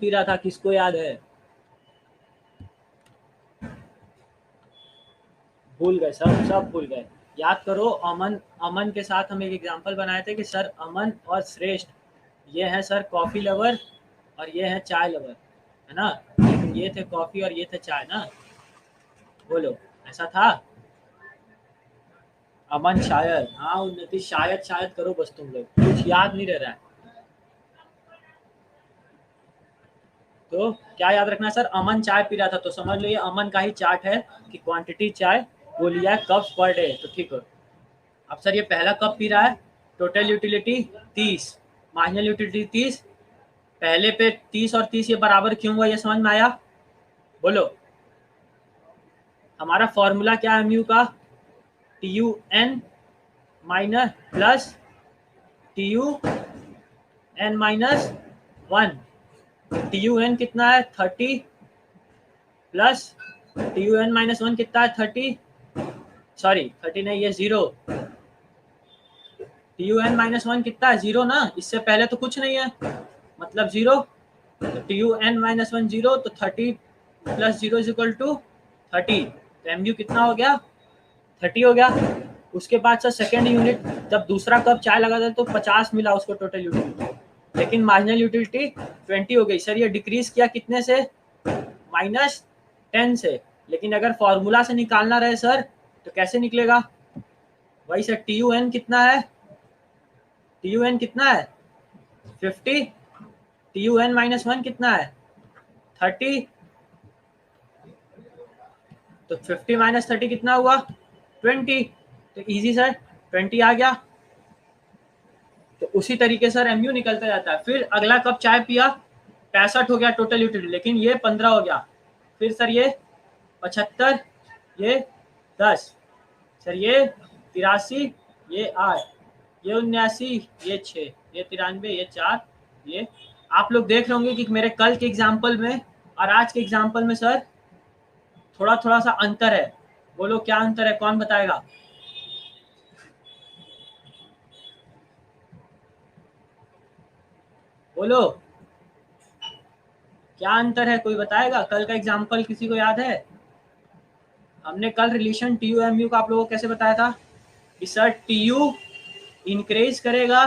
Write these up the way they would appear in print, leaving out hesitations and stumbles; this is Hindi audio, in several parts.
पी रहा था, किसको याद है? भूल गए, सब भूल गए। याद करो, अमन अमन के साथ हम एक एग्जांपल बनाए थे कि सर अमन और श्रेष्ठ ये हैं सर कॉफ़ी लवर और ये हैं चाय लवर, है ना? ये थे कॉफ़ी और ये थे चाय ना, बोलो ऐसा था? अमन शायद, हाँ उन्नति, शायद शायद करो बस, तुम लोग कुछ याद नहीं रह रहा है तो क्या याद रखना है सर? अमन चाय पी रहा था तो समझ लो ये अमन का ही चार्ट है कि क्वांटिटी चाय वो लिया है कप्स पर डे, तो ठीक है। अब सर ये पहला कप पी रहा है, टोटल यूटिलिटी 30, मार्जिनल यूटिलिटी 30, पहले पे 30 और 30 ये बराबर क्यों हुआ, ये समझ में आया? बोलो। हमारा फॉर्मूला क्या है म्यू का? T U N minus plus T U N minus 1। T U N कितना है? 30 plus T U N minus 1 कितना है? 30, सॉरी 30 नहीं, ये 0। टी यू एन माइनस 1 कितना है? 0 ना, इससे पहले तो कुछ नहीं है, मतलब 0। तो टी यू एन माइनस 1 0, तो 30 प्लस 0 इज इक्वल टू 30। तो एम यू कितना हो गया? 30 हो गया। उसके बाद सर सेकेंड यूनिट जब दूसरा कप चाय लगा था तो 50 मिला उसको टोटल यूटिलिटी, लेकिन मार्जिनल यूटिलिटी 20 हो गई। सर ये डिक्रीज किया कितने से? -10 से। लेकिन अगर फॉर्मूला से निकालना रहे सर तो कैसे निकलेगा? वही सर, टी यू एन कितना है? टी यू एन कितना है? 50। टी यू एन माइनस 1 कितना है? 30। तो 50 माइनस 30 कितना हुआ? 20। तो इजी सर, 20 आ गया। तो उसी तरीके सर एमयू निकलता जाता है। फिर अगला कप चाय पिया, 65 हो गया टोटल यूटिलिटी, लेकिन ये 15 हो गया। फिर सर ये 75, ये 10, सर ये 83, ये 8, ये 79, ये 6, ये 93, ये 4, ये। आप लोग देख रहे होंगे कि मेरे कल के एग्जाम्पल में और आज के एग्जाम्पल में सर थोड़ा थोड़ा सा अंतर है। बोलो क्या अंतर है, कौन बताएगा? बोलो क्या अंतर है, कोई बताएगा? कल का एग्जाम्पल किसी को याद है? हमने कल relation T U M U का आप लोगों को कैसे बताया था कि सर टी यू इंक्रीज करेगा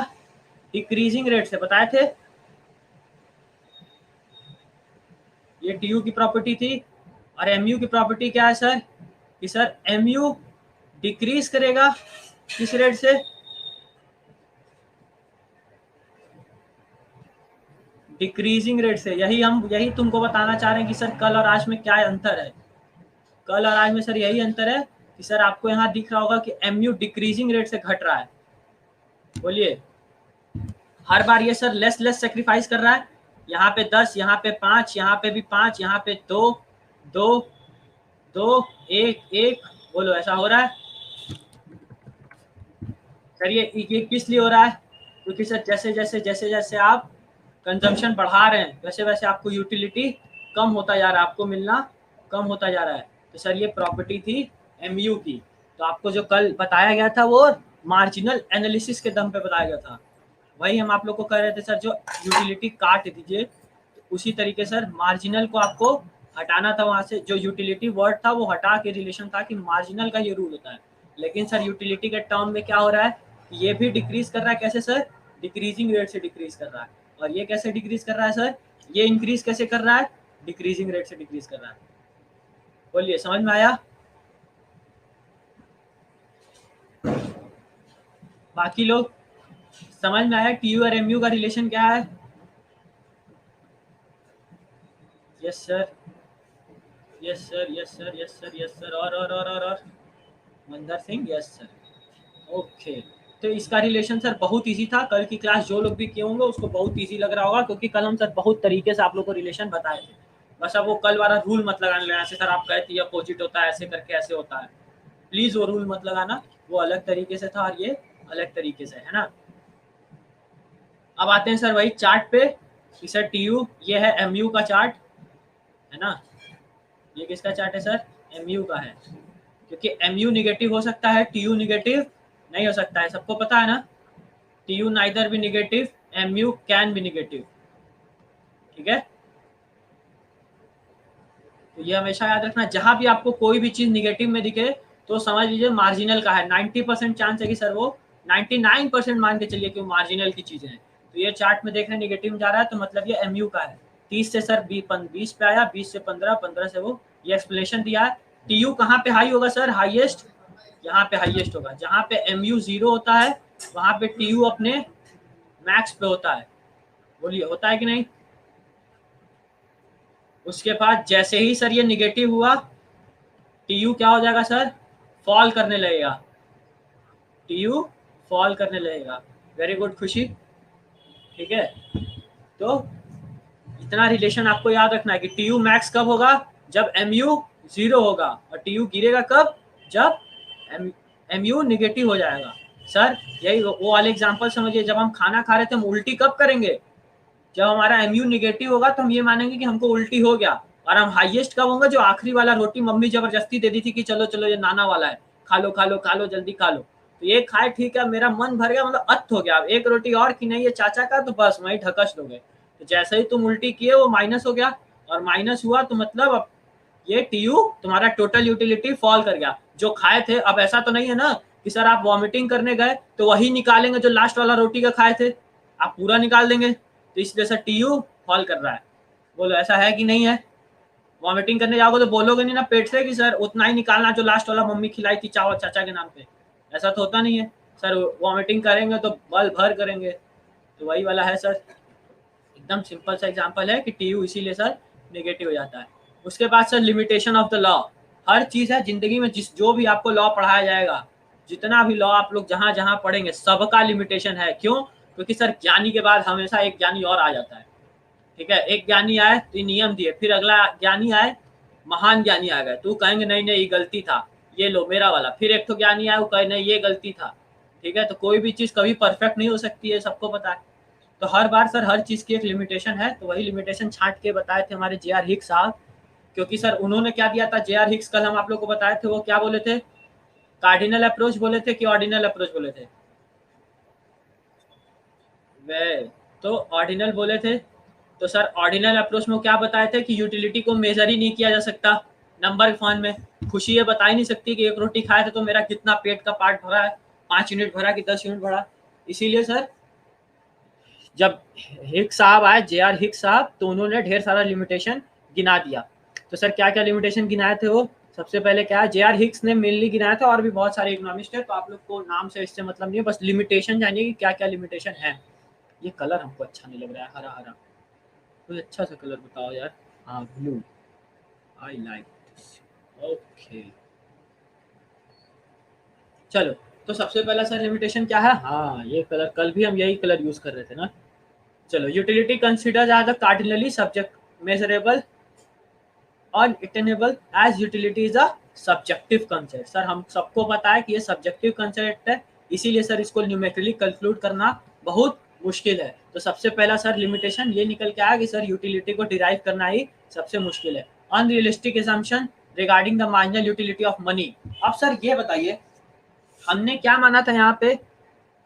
डिक्रीजिंग रेट से, बताए थे। ये टी यू की प्रॉपर्टी थी। और एम यू की प्रॉपर्टी क्या है सर? कि सर एम यू डिक्रीज करेगा किस रेट से? डिक्रीजिंग रेट से। यही तुमको बताना चाह रहे हैं कि सर कल और आज में क्या अंतर है। कल और आज में सर यही अंतर है कि सर आपको यहाँ दिख रहा होगा कि एम यू डिक्रीजिंग रेट से घट रहा है। बोलिए, हर बार ये सर लेस लेस सेक्रीफाइस कर रहा है। यहाँ पे 10, यहाँ पे 5, यहाँ पे भी 5, यहाँ पे 2 2 2 1 1। बोलो ऐसा हो रहा है सर? ये किस लिए हो रहा है? क्योंकि सर जैसे जैसे आप कंजम्पशन बढ़ा रहे हैं वैसे वैसे आपको यूटिलिटी कम होता जा रहा है, आपको मिलना कम होता जा रहा है। तो सर ये प्रॉपर्टी थी एमयू की। तो आपको जो कल बताया गया था वो मार्जिनल एनालिसिस के दम पे बताया गया था। वही हम आप लोग को कह रहे थे सर, जो यूटिलिटी काट दीजिए। तो उसी तरीके सर मार्जिनल को आपको हटाना था वहां से। जो यूटिलिटी वर्ड था वो हटा के रिलेशन था कि मार्जिनल का ये रूल होता है। लेकिन सर यूटिलिटी के टर्म में क्या हो रहा है? ये भी डिक्रीज कर रहा है। कैसे सर? डिक्रीजिंग रेट से डिक्रीज कर रहा है। और ये कैसे डिक्रीज कर रहा है सर? ये इंक्रीज कैसे कर रहा है? डिक्रीजिंग रेट से डिक्रीज कर रहा है। बोलिए समझ में आया? बाकी लोग समझ में आया टी यू और एम यू का रिलेशन क्या है? Yes sir, yes sir, yes sir, yes sir, yes sir. और मंदर सिंह, यस सर। ओके। तो इसका रिलेशन सर बहुत इजी था। कल की क्लास जो लोग भी किए होंगे उसको बहुत इजी लग रहा होगा, क्योंकि कल हम सर बहुत तरीके से आप लोग को रिलेशन बताए थे। बस अब वो कल वाला रूल मत लगाने लगा, ऐसे सर आप कहे थे अपोजिट होता है, ऐसे करके ऐसे होता है। प्लीज वो रूल मत लगाना, वो अलग तरीके से था और ये अलग तरीके से, है ना? अब आते हैं सर वही चार्ट पे कि सर टी यू, ये है एम यू का चार्ट, है ना? ये किसका चार्ट है सर? एम यू का है। क्योंकि एम यू निगेटिव हो सकता है, टी यू निगेटिव नहीं हो सकता है, सबको पता है ना? टी यू नाइदर भी निगेटिव, एम यू कैन भी निगेटिव। ठीक है? तो ये हमेशा याद रखना, जहां भी आपको कोई भी चीज निगेटिव में दिखे तो समझ लीजिए मार्जिनल का है। 90% चांस है कि सर वो 99% मान के चलिए कि वो मार्जिनल की चीजें हैं। तो ये चार्ट में देख रहे हैं निगेटिव में जा रहा है, तो मतलब ये एमयू का है। 30 से सर 20 पे आया, 20 से 15, 15 से वो, ये एक्सप्लेनेशन दिया है। टीयू कहाँ पे हाई होगा सर? हाईएस्ट, यहाँ पे हाईएस्ट होगा। जहाँ पे एमयू 0 होता है वहां पे टीयू अपने मैक्स पे होता है। बोलिए होता है कि नहीं? उसके बाद जैसे ही सर ये निगेटिव हुआ, टीयू क्या हो जाएगा सर? फॉल करने लगेगा। टीयू फॉल करने लगेगा। वेरी गुड खुशी। ठीक है, तो इतना रिलेशन आपको याद रखना है कि टीयू मैक्स कब होगा? जब एमयू 0 होगा। और टीयू गिरेगा कब? जब एमयू निगेटिव हो जाएगा। सर यही वो वाले एग्जांपल समझिए, जब हम खाना खा रहे थे हम उल्टी कब करेंगे? जब हमारा एमयू निगेटिव होगा तो हम ये मानेंगे कि हमको उल्टी हो गया। और हम हाईएस्ट कब होंगे? जो आखिरी वाला रोटी मम्मी जबरदस्ती दे दी थी कि चलो चलो ये नाना वाला है, खा लो खा लो खा लो जल्दी खा लो। तो ये खाए, ठीक है, मेरा मन भर गया, मतलब अत हो गया। अब एक रोटी और की नहीं है चाचा का, तो बस वहीं ढकस दोगे। तो जैसे ही तुम उल्टी किए वो माइनस हो गया, और माइनस हुआ तो मतलब अब ये टीयू तुम्हारा टोटल यूटिलिटी फॉल कर गया। जो खाए थे, अब ऐसा तो नहीं है ना कि सर आप वॉमिटिंग करने गए तो वही निकालेंगे जो लास्ट वाला रोटी का खाए थे, आप पूरा निकाल देंगे। तो इसलिए सर टीयू फॉल कर रहा है। बोलो ऐसा है कि नहीं है? वॉमिटिंग करने जाओगे तो बोलोगे नहीं ना पेट से कि सर उतना ही निकालना जो लास्ट वाला मम्मी खिलाई थी चावल चाचा के नाम पे। ऐसा तो होता नहीं है। सर वॉमिटिंग करेंगे तो बल भर करेंगे। तो वही वाला है सर, एकदम सिंपल सा एग्जांपल है कि टीयू इसीलिए सर नेगेटिव हो जाता है। उसके बाद sir limitation of the law. हर चीज है जिंदगी में, जिस जो भी आपको लॉ पढ़ाया जाएगा, जितना भी लॉ आप लोग जहां जहां पढ़ेंगे, सबका लिमिटेशन है। क्यों? क्योंकि सर ज्ञानी के बाद हमेशा एक ज्ञानी और आ जाता है। ठीक है, एक ज्ञानी आए तो ये नियम दिए, फिर अगला ज्ञानी आए, महान ज्ञानी आ गए तो कहेंगे नहीं नहीं ये गलती था, ये लो मेरा वाला। फिर एक तो ज्ञानी आए वो कहे नहीं ये गलती था। ठीक है, तो कोई भी चीज कभी परफेक्ट नहीं हो सकती है, सबको पता है। तो हर बार सर हर चीज की एक लिमिटेशन है, तो वही लिमिटेशन छांट के बताए थे हमारे जे.आर. हिक्स साहब। क्योंकि सर उन्होंने क्या दिया था जे.आर. हिक्स, कल हम आप लोग को बताए थे, वो क्या बोले थे? कार्डिनल अप्रोच बोले थे कि ऑर्डिनल अप्रोच बोले थे? वे तो ऑर्डिनल बोले थे। तो सर ऑर्डिनल अप्रोच में क्या बताए थे कि यूटिलिटी को मेजर ही नहीं किया जा सकता नंबर फॉर्म में। खुशी ये बता ही नहीं सकती कि एक रोटी खाए थे तो मेरा कितना पेट का पार्ट भरा है, 5 यूनिट भरा कि 10 यूनिट भरा। इसीलिए सर जब हिक्स साहब आए, जे.आर. हिक्स साहब, तो उन्होंने ढेर सारा लिमिटेशन गिना दिया। तो सर क्या क्या लिमिटेशन गिनाए थे वो? सबसे पहले क्या है, जे.आर. हिक्स ने मेनली गिनाया था, और भी बहुत सारे इकोनॉमिस्ट है, तो आप लोग को नाम से इससे मतलब नहीं है, बस लिमिटेशन जानिए कि क्या क्या लिमिटेशन है। ये कलर हमको अच्छा नहीं लग रहा है, हरा हरा, कोई अच्छा सा कलर बताओ यार। हाँ blue, I like this. Okay चलो, तो सबसे पहला सर लिमिटेशन क्या है? हाँ ये कलर, कल भी हम यही कलर यूज कर रहे थे ना। चलो, utility considered as the cardinally subject measurable और attainable as utility is a subjective concept. Sir हम सबको पता है कि ये सब्जेक्टिव कंसेप्ट है, इसीलिए सर इसको न्यूमेरिकली कंक्लूड करना बहुत मुश्किल है। तो सबसे पहला सर लिमिटेशन ये निकल के आया कि सर यूटिलिटी को डिराइव करना ही सबसे मुश्किल है। Unrealistic assumption regarding the marginal utility of money. अब सर ये बताइए, हमने क्या माना था यहाँ पे?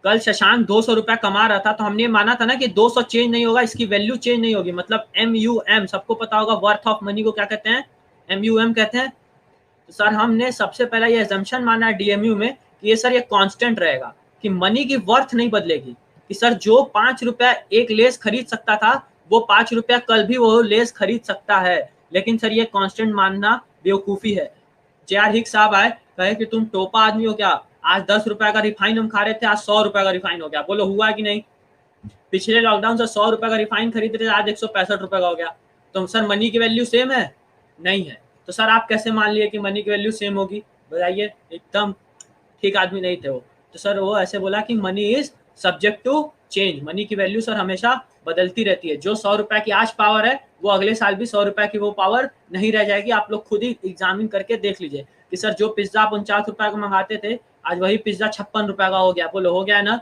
कल शशांक 200 रुपया कमा रहा था, तो हमने ये माना था ना कि 200 चेंज नहीं होगा, इसकी वैल्यू चेंज नहीं होगी। मतलब MUM सबको पता होगा, वर्थ ऑफ मनी को क्या कहते हैं? MUM कहते हैं। तो सर हमने सबसे पहला ये एजम्पशन माना है DMU में कि ये सर ये कांस्टेंट रहेगा, कि मनी की वर्थ नहीं बदलेगी। कि सर जो 5 रुपया एक लेस खरीद सकता था, वो 5 रुपया कल भी वो लेस खरीद सकता है। लेकिन सर ये कांस्टेंट मानना बेवकूफ़ी है। जे.आर. हिक्स साहब आए, कहे कि तुम टोपा आदमी हो क्या? आज 10 रुपए का रिफाइन हम खा रहे थे, आज 100 रुपए का रिफाइन हो गया। बोलो हुआ कि नहीं? पिछले लॉकडाउन से 100 रुपए का रिफाइन खरीद रहे थे, आज 165 रुपए का हो गया। तो सर मनी की वैल्यू सेम है? नहीं है। तो सर आप कैसे मान लिए कि मनी की वैल्यू सेम होगी? बताइए, एकदम ठीक आदमी नहीं थे वो। तो सर वो ऐसे बोला कि money is subject to change, money की वैल्यू सर हमेशा बदलती रहती है। जो 100 रुपए की आज पावर है, वो अगले साल भी 100 रुपए की वो पावर नहीं रह जाएगी। आप लोग खुद ही एग्जामिन करके देख लीजिए कि सर जो पिज्जा आप 49 रुपए का मंगाते थे, आज वही पिज्जा 56 रुपए का हो गया। बोलो हो गया ना?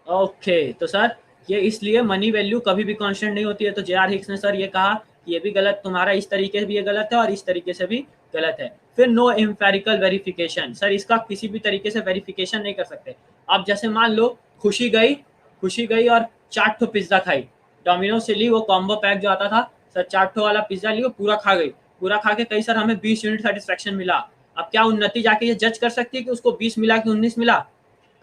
ओके, तो सर ये इसलिए मनी वैल्यू कभी भी कांस्टेंट नहीं होती है। तो जे.आर. हिक्स ने सर ये कहा कि ये भी गलत, तुम्हारा इस तरीके से भी ये गलत है और इस तरीके से भी गलत है। फिर नो एम्पेरिकल वेरिफिकेशन, सर इसका किसी भी तरीके से वेरिफिकेशन नहीं कर सकते। अब जैसे मान लो खुशी गई और 4 ठो पिज्जा खाई, डोमिनोज से ली, वो कॉम्बो पैक जो आता था सर 4 वाला पिज्जा लियो, पूरा खा गई, पूरा खा के कही सर हमें 20 यूनिट सेटिस्फेक्शन मिला। अब क्या उन्नति जाके ये जज कर सकती है कि उसको 20 मिला कि 19 मिला?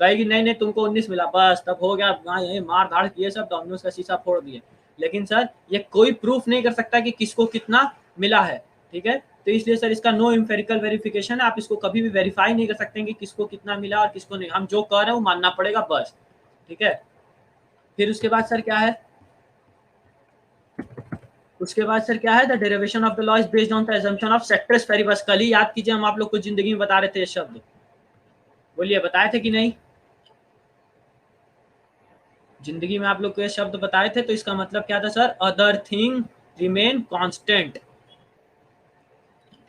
कहेगी नहीं नहीं तुमको 19 मिला, बस तब हो गया, वहाँ यही मार धाड़ किए सब, डोमिनोज का शीशा फोड़ दिए। लेकिन सर ये कोई प्रूफ नहीं कर सकता कि किसको कितना मिला है, ठीक है। तो इसलिए सर इसका नो एम्पेरिकल वेरिफिकेशन है, आप इसको कभी भी वेरीफाई नहीं कर सकते कि किसको कितना मिला और किसको नहीं, हम जो कह रहे हैं वो मानना पड़ेगा बस, ठीक है। फिर उसके बाद सर क्या है, उसके बाद सर क्या है, the derivation of the law is based on the assumption of ceteris paribus. कल ही याद कीजिए हम आप लोग को जिंदगी में बता रहे थे ये शब्द, बोलिए बताए थे कि नहीं? जिंदगी में आप लोग को ये शब्द बताए थे, तो इसका मतलब क्या था sir, other thing remain constant,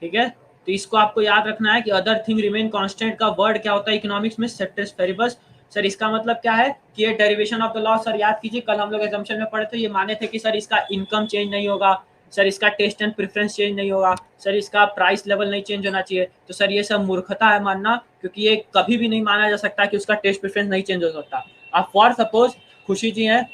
ठीक है। तो इसको आपको याद रखना है कि अदर थिंग रिमेन कांस्टेंट का वर्ड क्या होता है इकोनॉमिक्स में, सेक्ट्रेस पेरिबस। सर इसका मतलब क्या है कि ये derivation of the law, sir याद कीजिए कल हम लोग एजम्पशन में पढ़े थे, ये माने थे कि सर इसका इनकम चेंज नहीं होगा, सर इसका टेस्ट एंड प्रेफरेंस चेंज नहीं होगा, सर इसका प्राइस लेवल नहीं चेंज होना चाहिए। तो सर ये सब मूर्खता है मानना, क्योंकि ये कभी भी नहीं माना जा सकता कि उसका टेस्ट प्रेफरेंस नहीं चेंज हो सकता। अब फॉर सपोज खुशी जी हैं,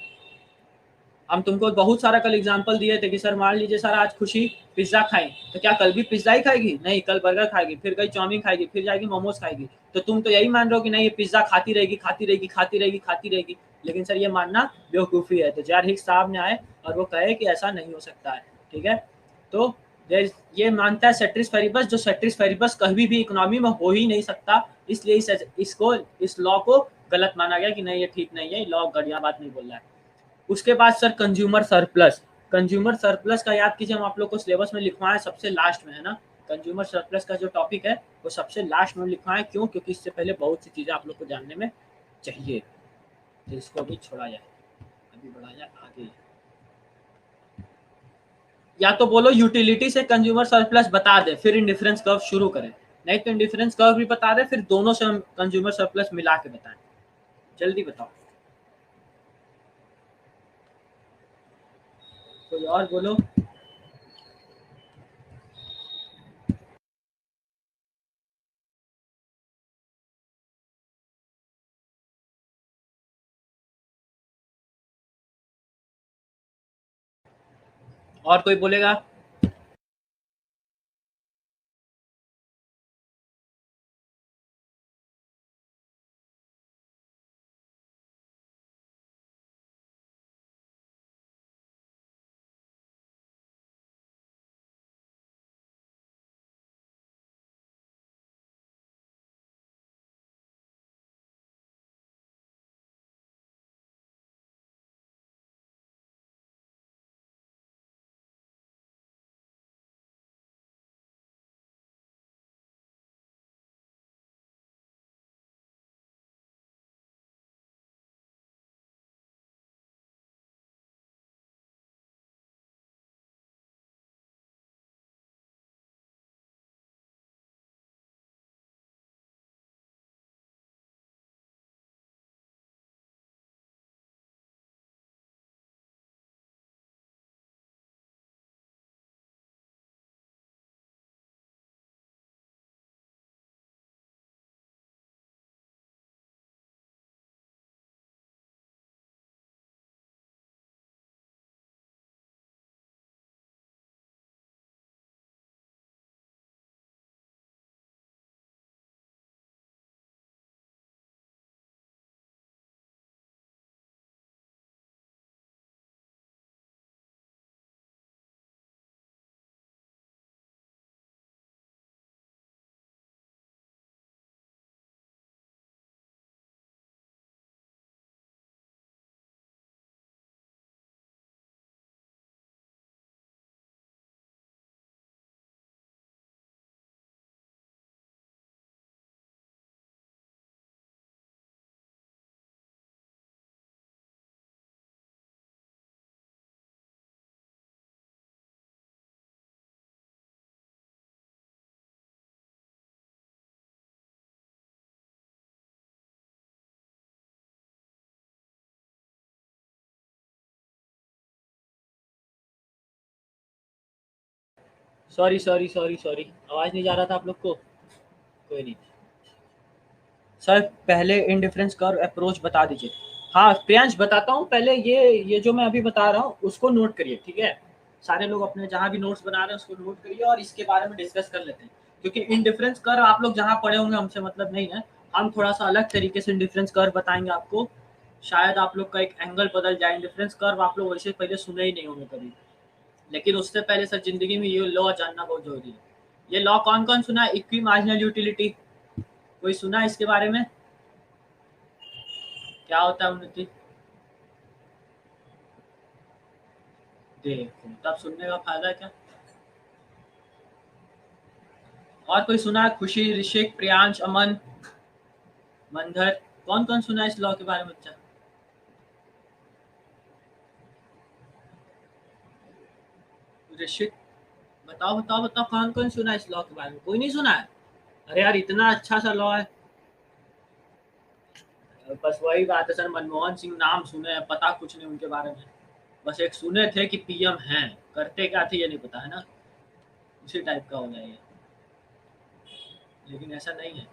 हम तुमको बहुत सारा कल एग्जांपल दिए थे कि सर मान लीजिए सर आज खुशी पिज्जा खाई, तो क्या कल भी पिज्जा ही खाएगी? नहीं, कल बर्गर खाएगी, फिर कहीं चाउमीन खाएगी, फिर जाएगी मोमोज खाएगी। तो तुम तो यही मान रहे हो कि नहीं ये पिज्जा खाती रहेगी खाती रहेगी खाती रहेगी खाती रहेगी, लेकिन सर ये मानना बेवकूफ़ी है। तो जार हिक्स साहब ने आए और वो कहे कि ऐसा नहीं हो सकता है, ठीक है। तो ये मानता है सेट्रिस पेरिबस, जो सेट्रिस पेरिबस कभी भी इकोनॉमी में हो ही नहीं सकता, इसलिए इसको इस लॉ को गलत माना गया कि नहीं ये ठीक नहीं है, लॉ बढ़िया बात नहीं बोल रहा है। उसके बाद sir consumer surplus, consumer surplus का याद कीजिए हम आप लोग को सिलेबस में लिखवाएं सबसे लास्ट में, है ना। कंज्यूमर सरप्लस का जो टॉपिक है वो सबसे लास्ट में लिखवाएं, क्यों? क्योंकि इससे पहले बहुत सी चीज़ें आप लोग को जानने में चाहिए। तो इसको भी छोड़ा जाए, अभी बढ़ा जाए आगे। या तो बोलो यूटिलिटी से कंज्यूमर सरप्लस बता दे, फिर इंडिफरेंस कर्व शुरू करें, नहीं तो इंडिफरेंस कर्व भी बता दे, फिर दोनों से हम कंज्यूमर सरप्लस मिला के बताएं। जल्दी बताओ, कोई और बोलो। और कोई बोलेगा? सॉरी सॉरी सॉरी सॉरी, आवाज़ नहीं जा रहा था आप लोग को? कोई नहीं सर, पहले इंडिफरेंस कर्व अप्रोच बता दीजिए। हाँ प्रियांश बताता हूँ, पहले ये जो मैं अभी बता रहा हूँ उसको नोट करिए, ठीक है। सारे लोग अपने जहाँ भी नोट्स बना रहे हैं उसको नोट करिए और इसके बारे में डिस्कस कर लेते हैं, क्योंकि इंडिफरेंस कर्व आप लोग जहाँ पढ़े होंगे हमसे मतलब नहीं है, हम थोड़ा सा अलग तरीके से इंडिफरेंस कर्व बताएंगे आपको, शायद आप लोग का एक एंगल बदल जाए। इंडिफरेंस कर्व आप लोग वैसे पहले सुने ही नहीं होंगे कभी, लेकिन उससे पहले सर जिंदगी में ये लॉ जानना बहुत जरूरी है। ये लॉ कौन कौन सुना है? इक्वी मार्जिनल यूटिलिटी, कोई सुना है इसके बारे में? क्या होता है उन्नति? देखो तब सुनने का फायदा क्या। और कोई सुना है? खुशी, ऋषिक, प्रियांश, अमन, मंधर, कौन कौन सुना है इस लॉ के बारे में? बच्चा ऋषिक, बताओ बताओ बताओ, कौन कौन सुना है इस लॉ के बारे में? कोई नहीं सुना है? अरे यार इतना अच्छा सा लॉ है। बस वही बात है सर, मनमोहन सिंह नाम सुने हैं, पता कुछ नहीं उनके बारे में, बस एक सुने थे कि पीएम हैं, करते क्या थे ये नहीं पता है ना, उसी टाइप का हो गया ये। लेकिन ऐसा नहीं है,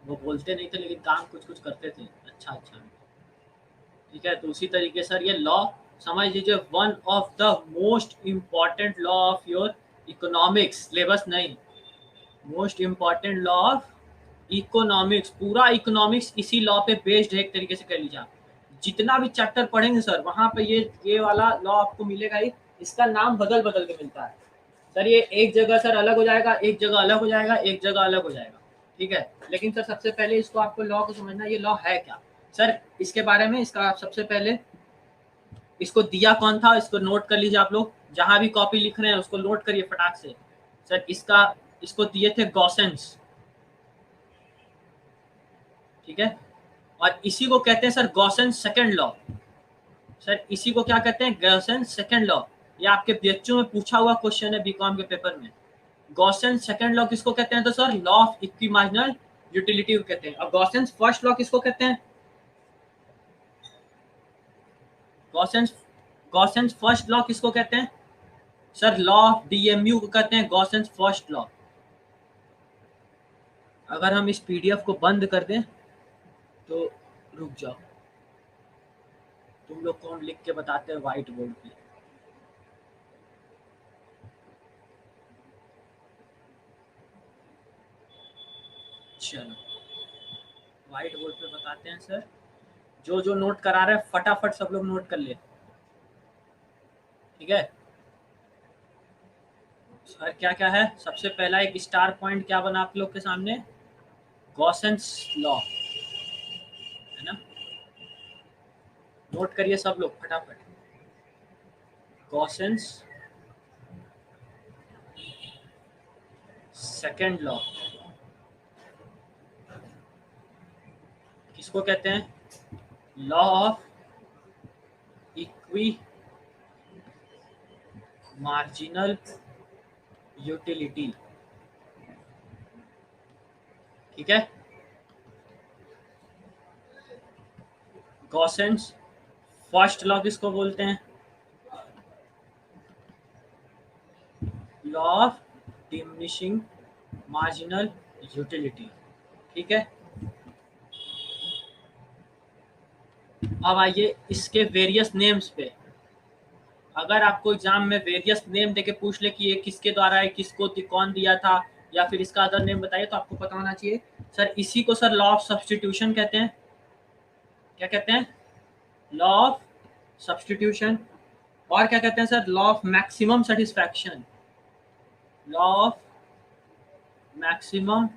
वो बोलते नहीं थे लेकिन काम कुछ कुछ करते थे। अच्छा अच्छा, ठीक है। तो उसी तरीके सर ये लॉ समझ लीजिए, one of the most important law of your economics syllabus नहीं, most important law of economics. पूरा इकोनॉमिक्स इसी लॉ पे बेस्ड है, एक तरीके से कह लीजिए आप। जितना भी चैप्टर पढ़ेंगे सर वहां पे ये वाला लॉ आपको मिलेगा ही। इसका नाम बदल बदल के मिलता है सर, ये एक जगह सर अलग हो जाएगा, एक जगह अलग हो जाएगा, एक जगह अलग हो जाएगा, ठीक है। लेकिन सर सबसे पहले इसको आपको लॉ को समझना, ये लॉ है क्या सर, इसके बारे में। इसका आप सबसे पहले इसको दिया कौन था इसको नोट कर लीजिए आप लोग, जहां भी कॉपी लिख रहे हैं उसको नोट करिए फटाक से। सर इसको दिए थे गॉसेंस, ठीक है। और इसी को कहते हैं सर गॉसेंस सेकंड लॉ। सर इसी को क्या कहते हैं? गॉसेंस सेकंड लॉ। ये आपके बीएचयू में पूछा हुआ क्वेश्चन है बीकॉम के पेपर में। गॉसेंस सेकंड लॉ किसको कहते हैं? तो सर लॉ ऑफ इक्विमार्जिनल यूटिलिटी को कहते हैं। और गॉसेंस फर्स्ट लॉ किसको कहते हैं? गॉसेंस गॉसेंस फर्स्ट लॉ किसको कहते हैं? सर लॉ ऑफ डीएमयू को कहते हैं गॉसेंस फर्स्ट लॉ। अगर हम इस पीडीएफ को बंद कर दें तो रुक जाओ, तुम लोग को हम लिख के बताते हैं व्हाइट बोर्ड पे। चलो व्हाइट बोर्ड पे बताते हैं सर, जो जो नोट करा रहे हैं फटाफट सब लोग नोट कर ले, ठीक है। सर क्या क्या है? सबसे पहला एक स्टार पॉइंट क्या बना आप लोग के सामने? गॉसेंस लॉ, है ना। नोट करिए सब लोग फटाफट, गॉसेंस सेकंड लॉ किसको कहते हैं? Law of equi marginal utility, ठीक है। गॉसेंस फर्स्ट लॉ किसको बोलते हैं? Law of diminishing marginal utility, ठीक है। अब आइए इसके वेरियस नेम्स पे। अगर आपको एग्जाम में वेरियस नेम देके पूछ ले कि ये किसके द्वारा है, किसको कौन दिया था, या फिर इसका अदर नेम बताइए, तो आपको पता होना चाहिए सर इसी को सर लॉ ऑफ सब्सटीट्यूशन कहते हैं। क्या कहते हैं? Law of substitution. और क्या कहते हैं sir? Law of maximum satisfaction, law of maximum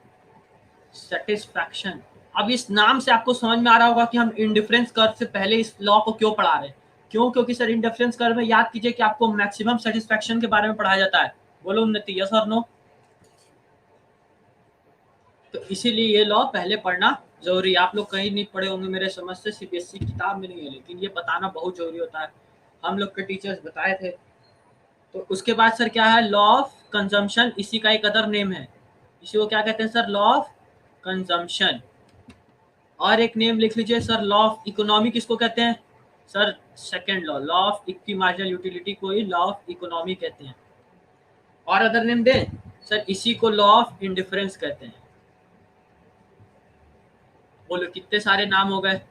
satisfaction. अब इस नाम से आपको समझ में आ रहा होगा कि हम इंडिफरेंस कर्व से पहले इस लॉ को क्यों पढ़ा रहे हैं। क्यों? क्योंकि सर इंडिफरेंस कर्व में याद कीजिए कि आपको मैक्सिमम सेटिस्फैक्शन के बारे में पढ़ाया जाता है। बोलो उन्नति, यस और नो? तो इसीलिए ये लॉ पहले पढ़ना जरूरी है। आप लोग कहीं नहीं पढ़े होंगे मेरे समझ से, सीबीएसई किताब में नहीं है, लेकिन ये बताना बहुत जरूरी होता है। हम लोग के टीचर्स बताए थे। तो उसके बाद सर क्या है? लॉ ऑफ कंजम्पशन, इसी का एक अदर नेम है। इसी को क्या कहते हैं सर? Law of consumption. और एक नेम लिख लीजिए सर, लॉ ऑफ इकोनॉमी किसको कहते हैं? Sir second law, law of equi marginal utility को ही लॉ ऑफ इकोनॉमी कहते हैं। और अदर नेम दें सर, इसी को लॉ ऑफ इंडिफरेंस कहते हैं। बोलो कितने सारे नाम हो गए?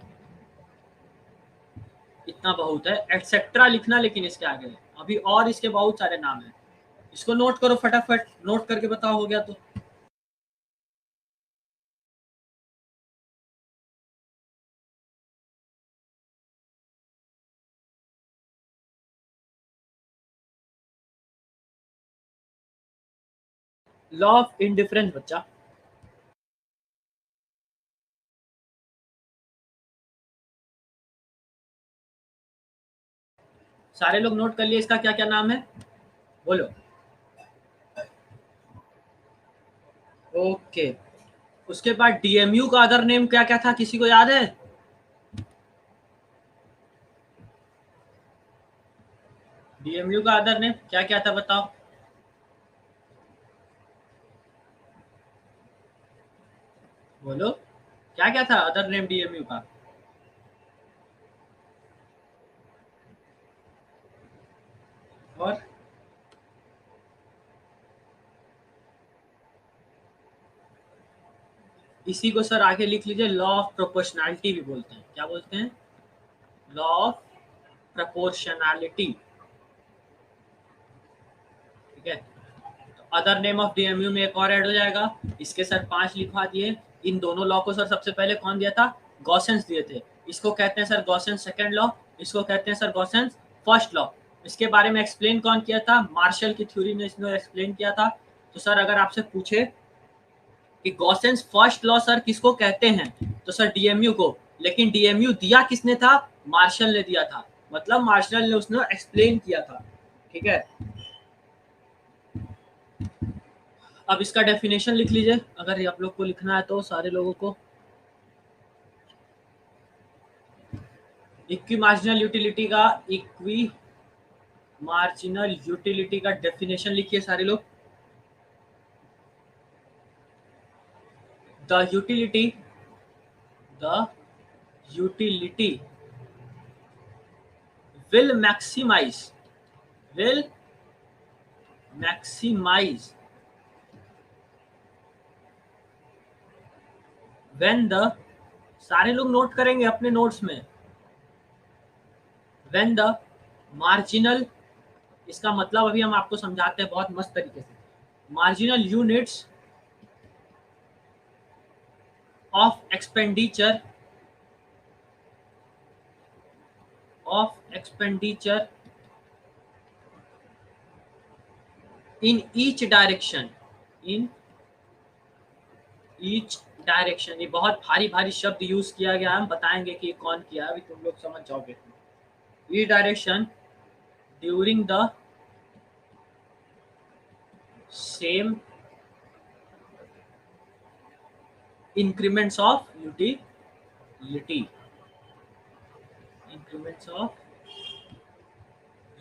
इतना बहुत है, एटसेट्रा लिखना लेकिन इसके आगे। अब अभी और इसके बहुत सारे नाम हैं, इसको नोट करो फटाफट, नोट करके बताओ हो गया तो। लॉ ऑफ इंडिफरेंस बच्चा, सारे लोग नोट कर लिए, इसका क्या क्या नाम है बोलो। ओके, उसके बाद डीएमयू का अदर नेम क्या क्या था, किसी को याद है? डीएमयू का अदर नेम क्या क्या था बताओ। बोलो क्या क्या था अदर नेम डीएमयू का। और इसी को सर आगे लिख लीजिए, लॉ ऑफ प्रोपोर्शनैलिटी भी बोलते हैं। क्या बोलते हैं? Law of proportionality. ठीक है, अदर नेम ऑफ डीएमयू में एक और ऐड हो जाएगा, इसके सर 5 लिखवा दिए। इन दोनों लॉ को सर सबसे पहले कौन दिया था? गॉसेंस दिए थे। इसको कहते हैं सर गॉसेंस सेकंड लॉ, इसको कहते हैं सर गॉसेंस फर्स्ट लॉ। इसके बारे में एक्सप्लेन कौन किया था? मार्शल की थ्योरी में इसने एक्सप्लेन किया था। तो सर अगर आपसे पूछे कि गॉसेंस फर्स्ट लॉ सर किसको कहते हैं, तो सर डीएमयू को। लेकिन डीएमयू दिया किसने था? मार्शल ने दिया था, मतलब मार्शल ने उसने एक्सप्लेन किया था। ठीक है, अब इसका डेफिनेशन लिख लीजिए अगर आप लोग को लिखना है तो, सारे लोगों को। इक्वी मार्जिनल यूटिलिटी का, इक्वी मार्जिनल यूटिलिटी का डेफिनेशन लिखिए सारे लोग। The utility, the utility will maximize, will maximize when the, सारे लोग नोट करेंगे अपने नोट्स में, when the marginal, इसका मतलब अभी हम आपको समझाते हैं बहुत मस्त तरीके से। Marginal units of expenditure, of expenditure in each direction, in each direction. ये बहुत भारी भारी शब्द यूज किया गया, हम बताएंगे कि कौन किया, अभी तुम लोग समझ जाओगे। Each direction during the same increments of utility, increments of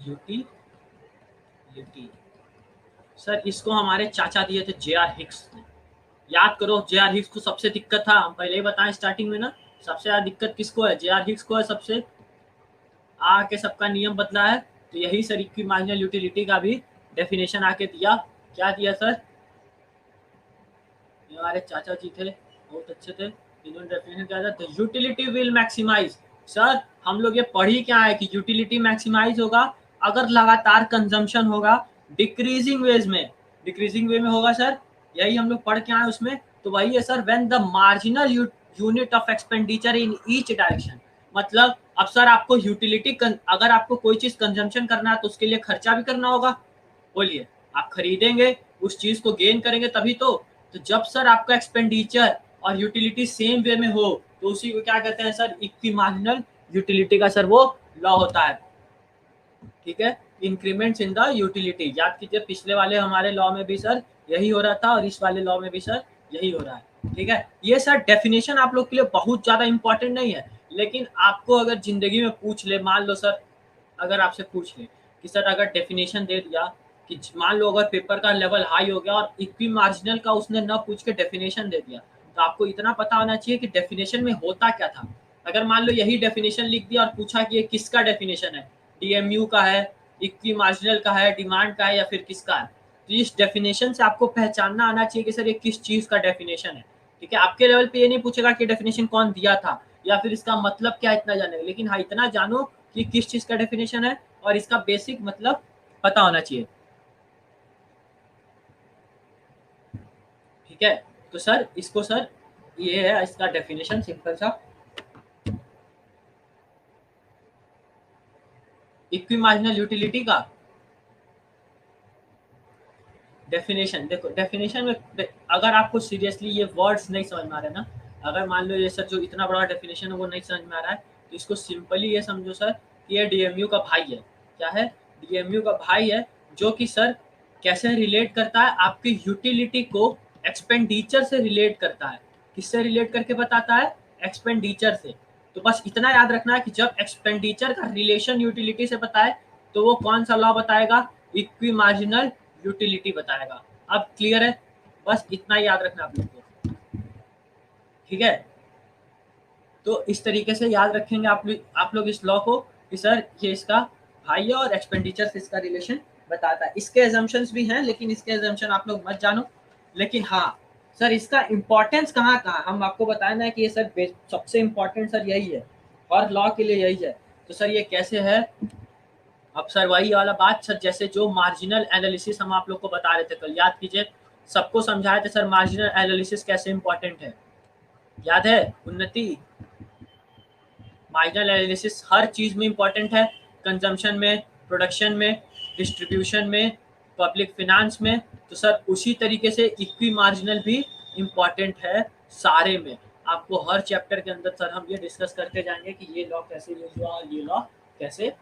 utility। Sir इसको हमारे चाचा दिए थे जे आर हिक्स ने, याद करो। जे आर हिक्स को सबसे दिक्कत था, हम पहले ही बताएं स्टार्टिंग में ना, सबसे ज्यादा दिक्कत किसको है? जे आर हिक्स को है सबसे। आके सबका नियम बदला है, तो यही सर इक्वी मार्जिनल यूटिलिटी का भी डेफिनेशन आके दिया। क्या दिया सर? ये हमारे चाचा जी थे, बहुत अच्छे थे, इन्होंने डेफिनेशन क्या था? The utility will maximise. Sir हम लोग ये पढ़ ही क्या है कि यूटिलिटी मैक्सिमाइज होगा अगर लगातार कंजम्पशन होगा डिक्रीजिंग वेज में, डिक्रीजिंग वे में होगा सर, यही हम लोग पढ़ के आए उसमें। तो वही है sir, when the marginal unit of expenditure in each direction. मतलब अब सर आपको यूटिलिटी, अगर आपको कोई चीज कंजम्पशन करना है तो उसके लिए खर्चा भी करना होगा। बोलिए, आप खरीदेंगे उस चीज को, गेन करेंगे तभी तो जब सर आपका एक्सपेंडिचर और यूटिलिटी सेम वे में हो तो उसी को क्या कहते हैं सर? इक्वी मार्जिनल यूटिलिटी का सर वो लॉ होता है। ठीक है, इंक्रीमेंट्स इन द यूटिलिटी। याद कीजिए पिछले वाले हमारे लॉ में भी सर यही हो रहा था और इस वाले लॉ में भी सर यही हो रहा है। ठीक है, ये सर डेफिनेशन आप लोग के लिए बहुत ज्यादा इंपॉर्टेंट नहीं है, लेकिन आपको अगर जिंदगी में पूछ ले, मान लो सर अगर आपसे पूछ ले कि सर अगर डेफिनेशन दे दिया कि मान लो अगर पेपर का लेवल हाई हो गया और इक्वी मार्जिनल का उसने न पूछ के डेफिनेशन दे दिया, तो आपको इतना पता होना चाहिए कि डेफिनेशन में होता क्या था। अगर मान लो यही डेफिनेशन लिख दिया और पूछा कि ये किसका डेफिनेशन है, डीएमयू का है, इक्वी मार्जिनल का है, डिमांड का है या फिर किसका है, तो इस डेफिनेशन से आपको पहचानना आना चाहिए कि सर ये किस चीज का डेफिनेशन है। ठीक है, आपके लेवल पे ये नहीं पूछेगा कि डेफिनेशन कौन दिया था या फिर इसका मतलब क्या, इतना जानेगा, लेकिन हाँ इतना जानो कि किस चीज का डेफिनेशन है और इसका बेसिक मतलब पता होना चाहिए। ठीक है, तो सर इसको सर ये है इसका डेफिनेशन सिंपल सा। इक्वी मार्जिनल यूटिलिटी का डेफिनेशन देखो, डेफिनेशन में अगर आपको सीरियसली ये वर्ड्स नहीं समझ में आ रहे ना, अगर मान लो ये सर जो इतना बड़ा डेफिनेशन है वो नहीं समझ में आ रहा है, तो इसको सिंपली ये समझो सर कि ये डीएमयू का भाई है। क्या है? डीएमयू का भाई है, जो कि सर कैसे रिलेट करता है आपकी यूटिलिटी को एक्सपेंडिचर से रिलेट करता है। किससे रिलेट करके बताता है? एक्सपेंडिचर से। तो बस इतना याद रखना है कि जब एक्सपेंडिचर का रिलेशन यूटिलिटी से बताए तो वो कौन सा लॉ बताएगा? इक्वी मार्जिनल यूटिलिटी बताएगा। अब क्लियर है? बस इतना याद रखना आप लोग को। ठीक है, तो इस तरीके से याद रखेंगे आप लोग इस लॉ को कि सर ये इसका भाई है और एक्सपेंडिचर से इसका रिलेशन बताता है। इसके एजम्पशंस भी हैं, लेकिन इसके एजम्पशन आप लोग मत जानो। लेकिन हाँ सर इसका इंपॉर्टेंस कहाँ कहाँ हम आपको बताना है कि ये सर सबसे इंपॉर्टेंट सर यही है, और लॉ के लिए यही है। तो सर ये कैसे है? अब सर वही वाला बात सर, जैसे जो मार्जिनल एनालिसिस हम आप लोग को बता रहे थे कल, याद कीजिए, सबको समझाए थे सर मार्जिनल एनालिसिस कैसे इंपॉर्टेंट है। याद है उन्नति? मार्जिनल एनालिसिस हर चीज में इंपॉर्टेंट है, कंजम्पशन में, प्रोडक्शन में, डिस्ट्रीब्यूशन में, पब्लिक फिनांस में। तो सर उसी तरीके से इक्वी मार्जिनल भी इम्पॉर्टेंट है सारे में। आपको हर चैप्टर के अंदर सर हम ये डिस्कस करते जाएंगे कि ये लॉ कैसे यूज हुआ और ये लॉ कैसे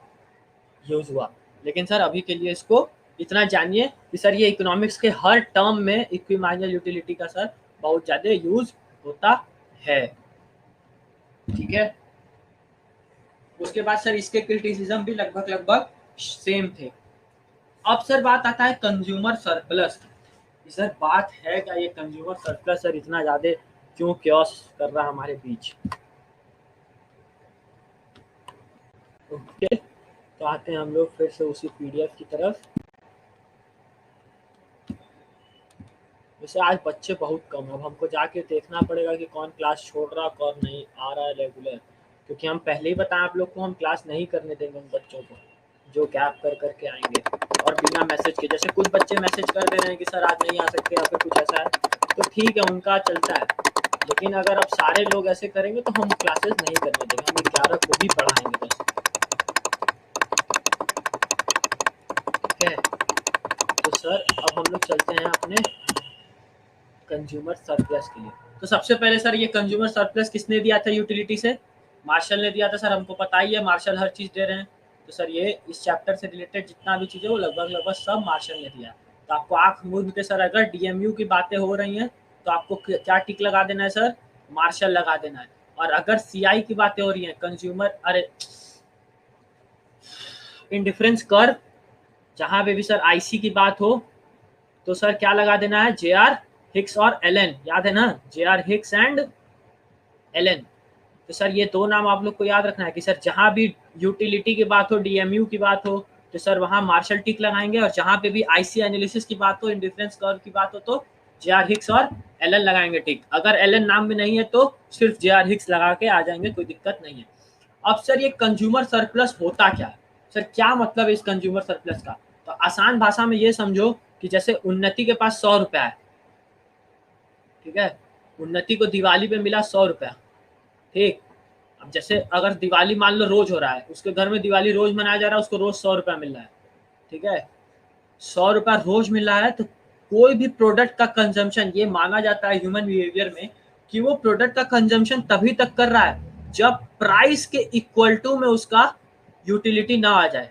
यूज हुआ। लेकिन सर अभी के लिए इसको इतना जानिए कि सर ये इकोनॉमिक्स के हर टर्म में इक्वी मार्जिनल यूटिलिटी का सर बहुत ज़्यादा यूज होता है। ठीक है, उसके बाद सर इसके क्रिटिसिज्म भी लगभग लगभग सेम थे। अब सर बात आता है कंज्यूमर सरप्लस। सर बात है क्या ये कंज्यूमर सरप्लस सर इतना ज़्यादा क्यों क्योस कर रहा है हमारे बीच? ओके, तो आते हैं हम लोग फिर से उसी पीडीएफ की तरफ। वैसे आज बच्चे बहुत कम, अब हमको जाके देखना पड़ेगा कि कौन क्लास छोड़ रहा कौन नहीं आ रहा है रेगुलर, क्योंकि हम पहले ही बताएं आप लोग को हम क्लास नहीं करने देंगे उन बच्चों को जो गैप कर करके आएंगे और बिना मैसेज के। जैसे कुछ बच्चे मैसेज कर दे रहे हैं कि सर आज नहीं आ सकते या फिर कुछ ऐसा है, तो ठीक है उनका चलता है, लेकिन अगर अब सारे लोग ऐसे करेंगे तो हम क्लासेस नहीं करने देंगे, हम 11 को भी पढ़ाएंगे बस। ठीक है, तो सर अब हम लोग चलते हैं अपने कंज्यूमर सरप्लस के लिए। तो सबसे पहले सर ये कंज्यूमर सरप्लस किसने दिया था यूटिलिटी से? मार्शल ने दिया था सर, हमको पता ही है मार्शल हर चीज़ दे रहे हैं। तो सर ये इस चैप्टर से रिलेटेड जितना भी चीज़ है वो लगभग लगभग सब मार्शल ने दिया। तो आपको आँख मूंद के सर अगर डीएमयू की बातें हो रही हैं तो आपको क्या टिक लगा देना है सर? मार्शल लगा देना है। और अगर सीआई की बातें हो रही हैं, कंज्यूमर अरे इंडिफरेंस कर्व, जहाँ पे भी सर आईसी की बात हो तो सर क्या लगा देना है? जेआर हिक्स और एलन, याद है ना? J R Hicks and Allen. तो सर ये दो नाम आप लोग को याद रखना है कि सर जहां भी यूटिलिटी की बात हो, डीएमयू की बात हो, तो सर वहां मार्शल टिक लगाएंगे, और जहां पे भी आईसी एनालिसिस की बात हो, इंडिफरेंस कर्व की बात हो, तो जेआर हिक्स और एलन लगाएंगे टिक। अगर एलन नाम में नहीं है तो सिर्फ जेआर हिक्स लगा के आ जाएंगे, कोई दिक्कत नहीं है। अब सर ये कंज्यूमर सरप्लस होता क्या है? सर क्या मतलब है इस कंज्यूमर सरप्लस का? तो आसान भाषा में ये समझो कि जैसे उन्नति के पास 100 रुपया है, ठीक है, उन्नति को दिवाली पे मिला 100 रुपया, ठीक। अब जैसे अगर दिवाली मान लो रोज हो रहा है, उसके घर में दिवाली रोज मनाया जा रहा है, उसको रोज 100 रुपया मिल रहा है, ठीक है, 100 रुपया रोज मिल रहा है। तो कोई भी प्रोडक्ट का कंजम्पशन, ये माना जाता है ह्यूमन बिहेवियर में कि वो प्रोडक्ट का कंजम्पशन तभी तक कर रहा है जब प्राइस के इक्वल टू में उसका यूटिलिटी ना आ जाए।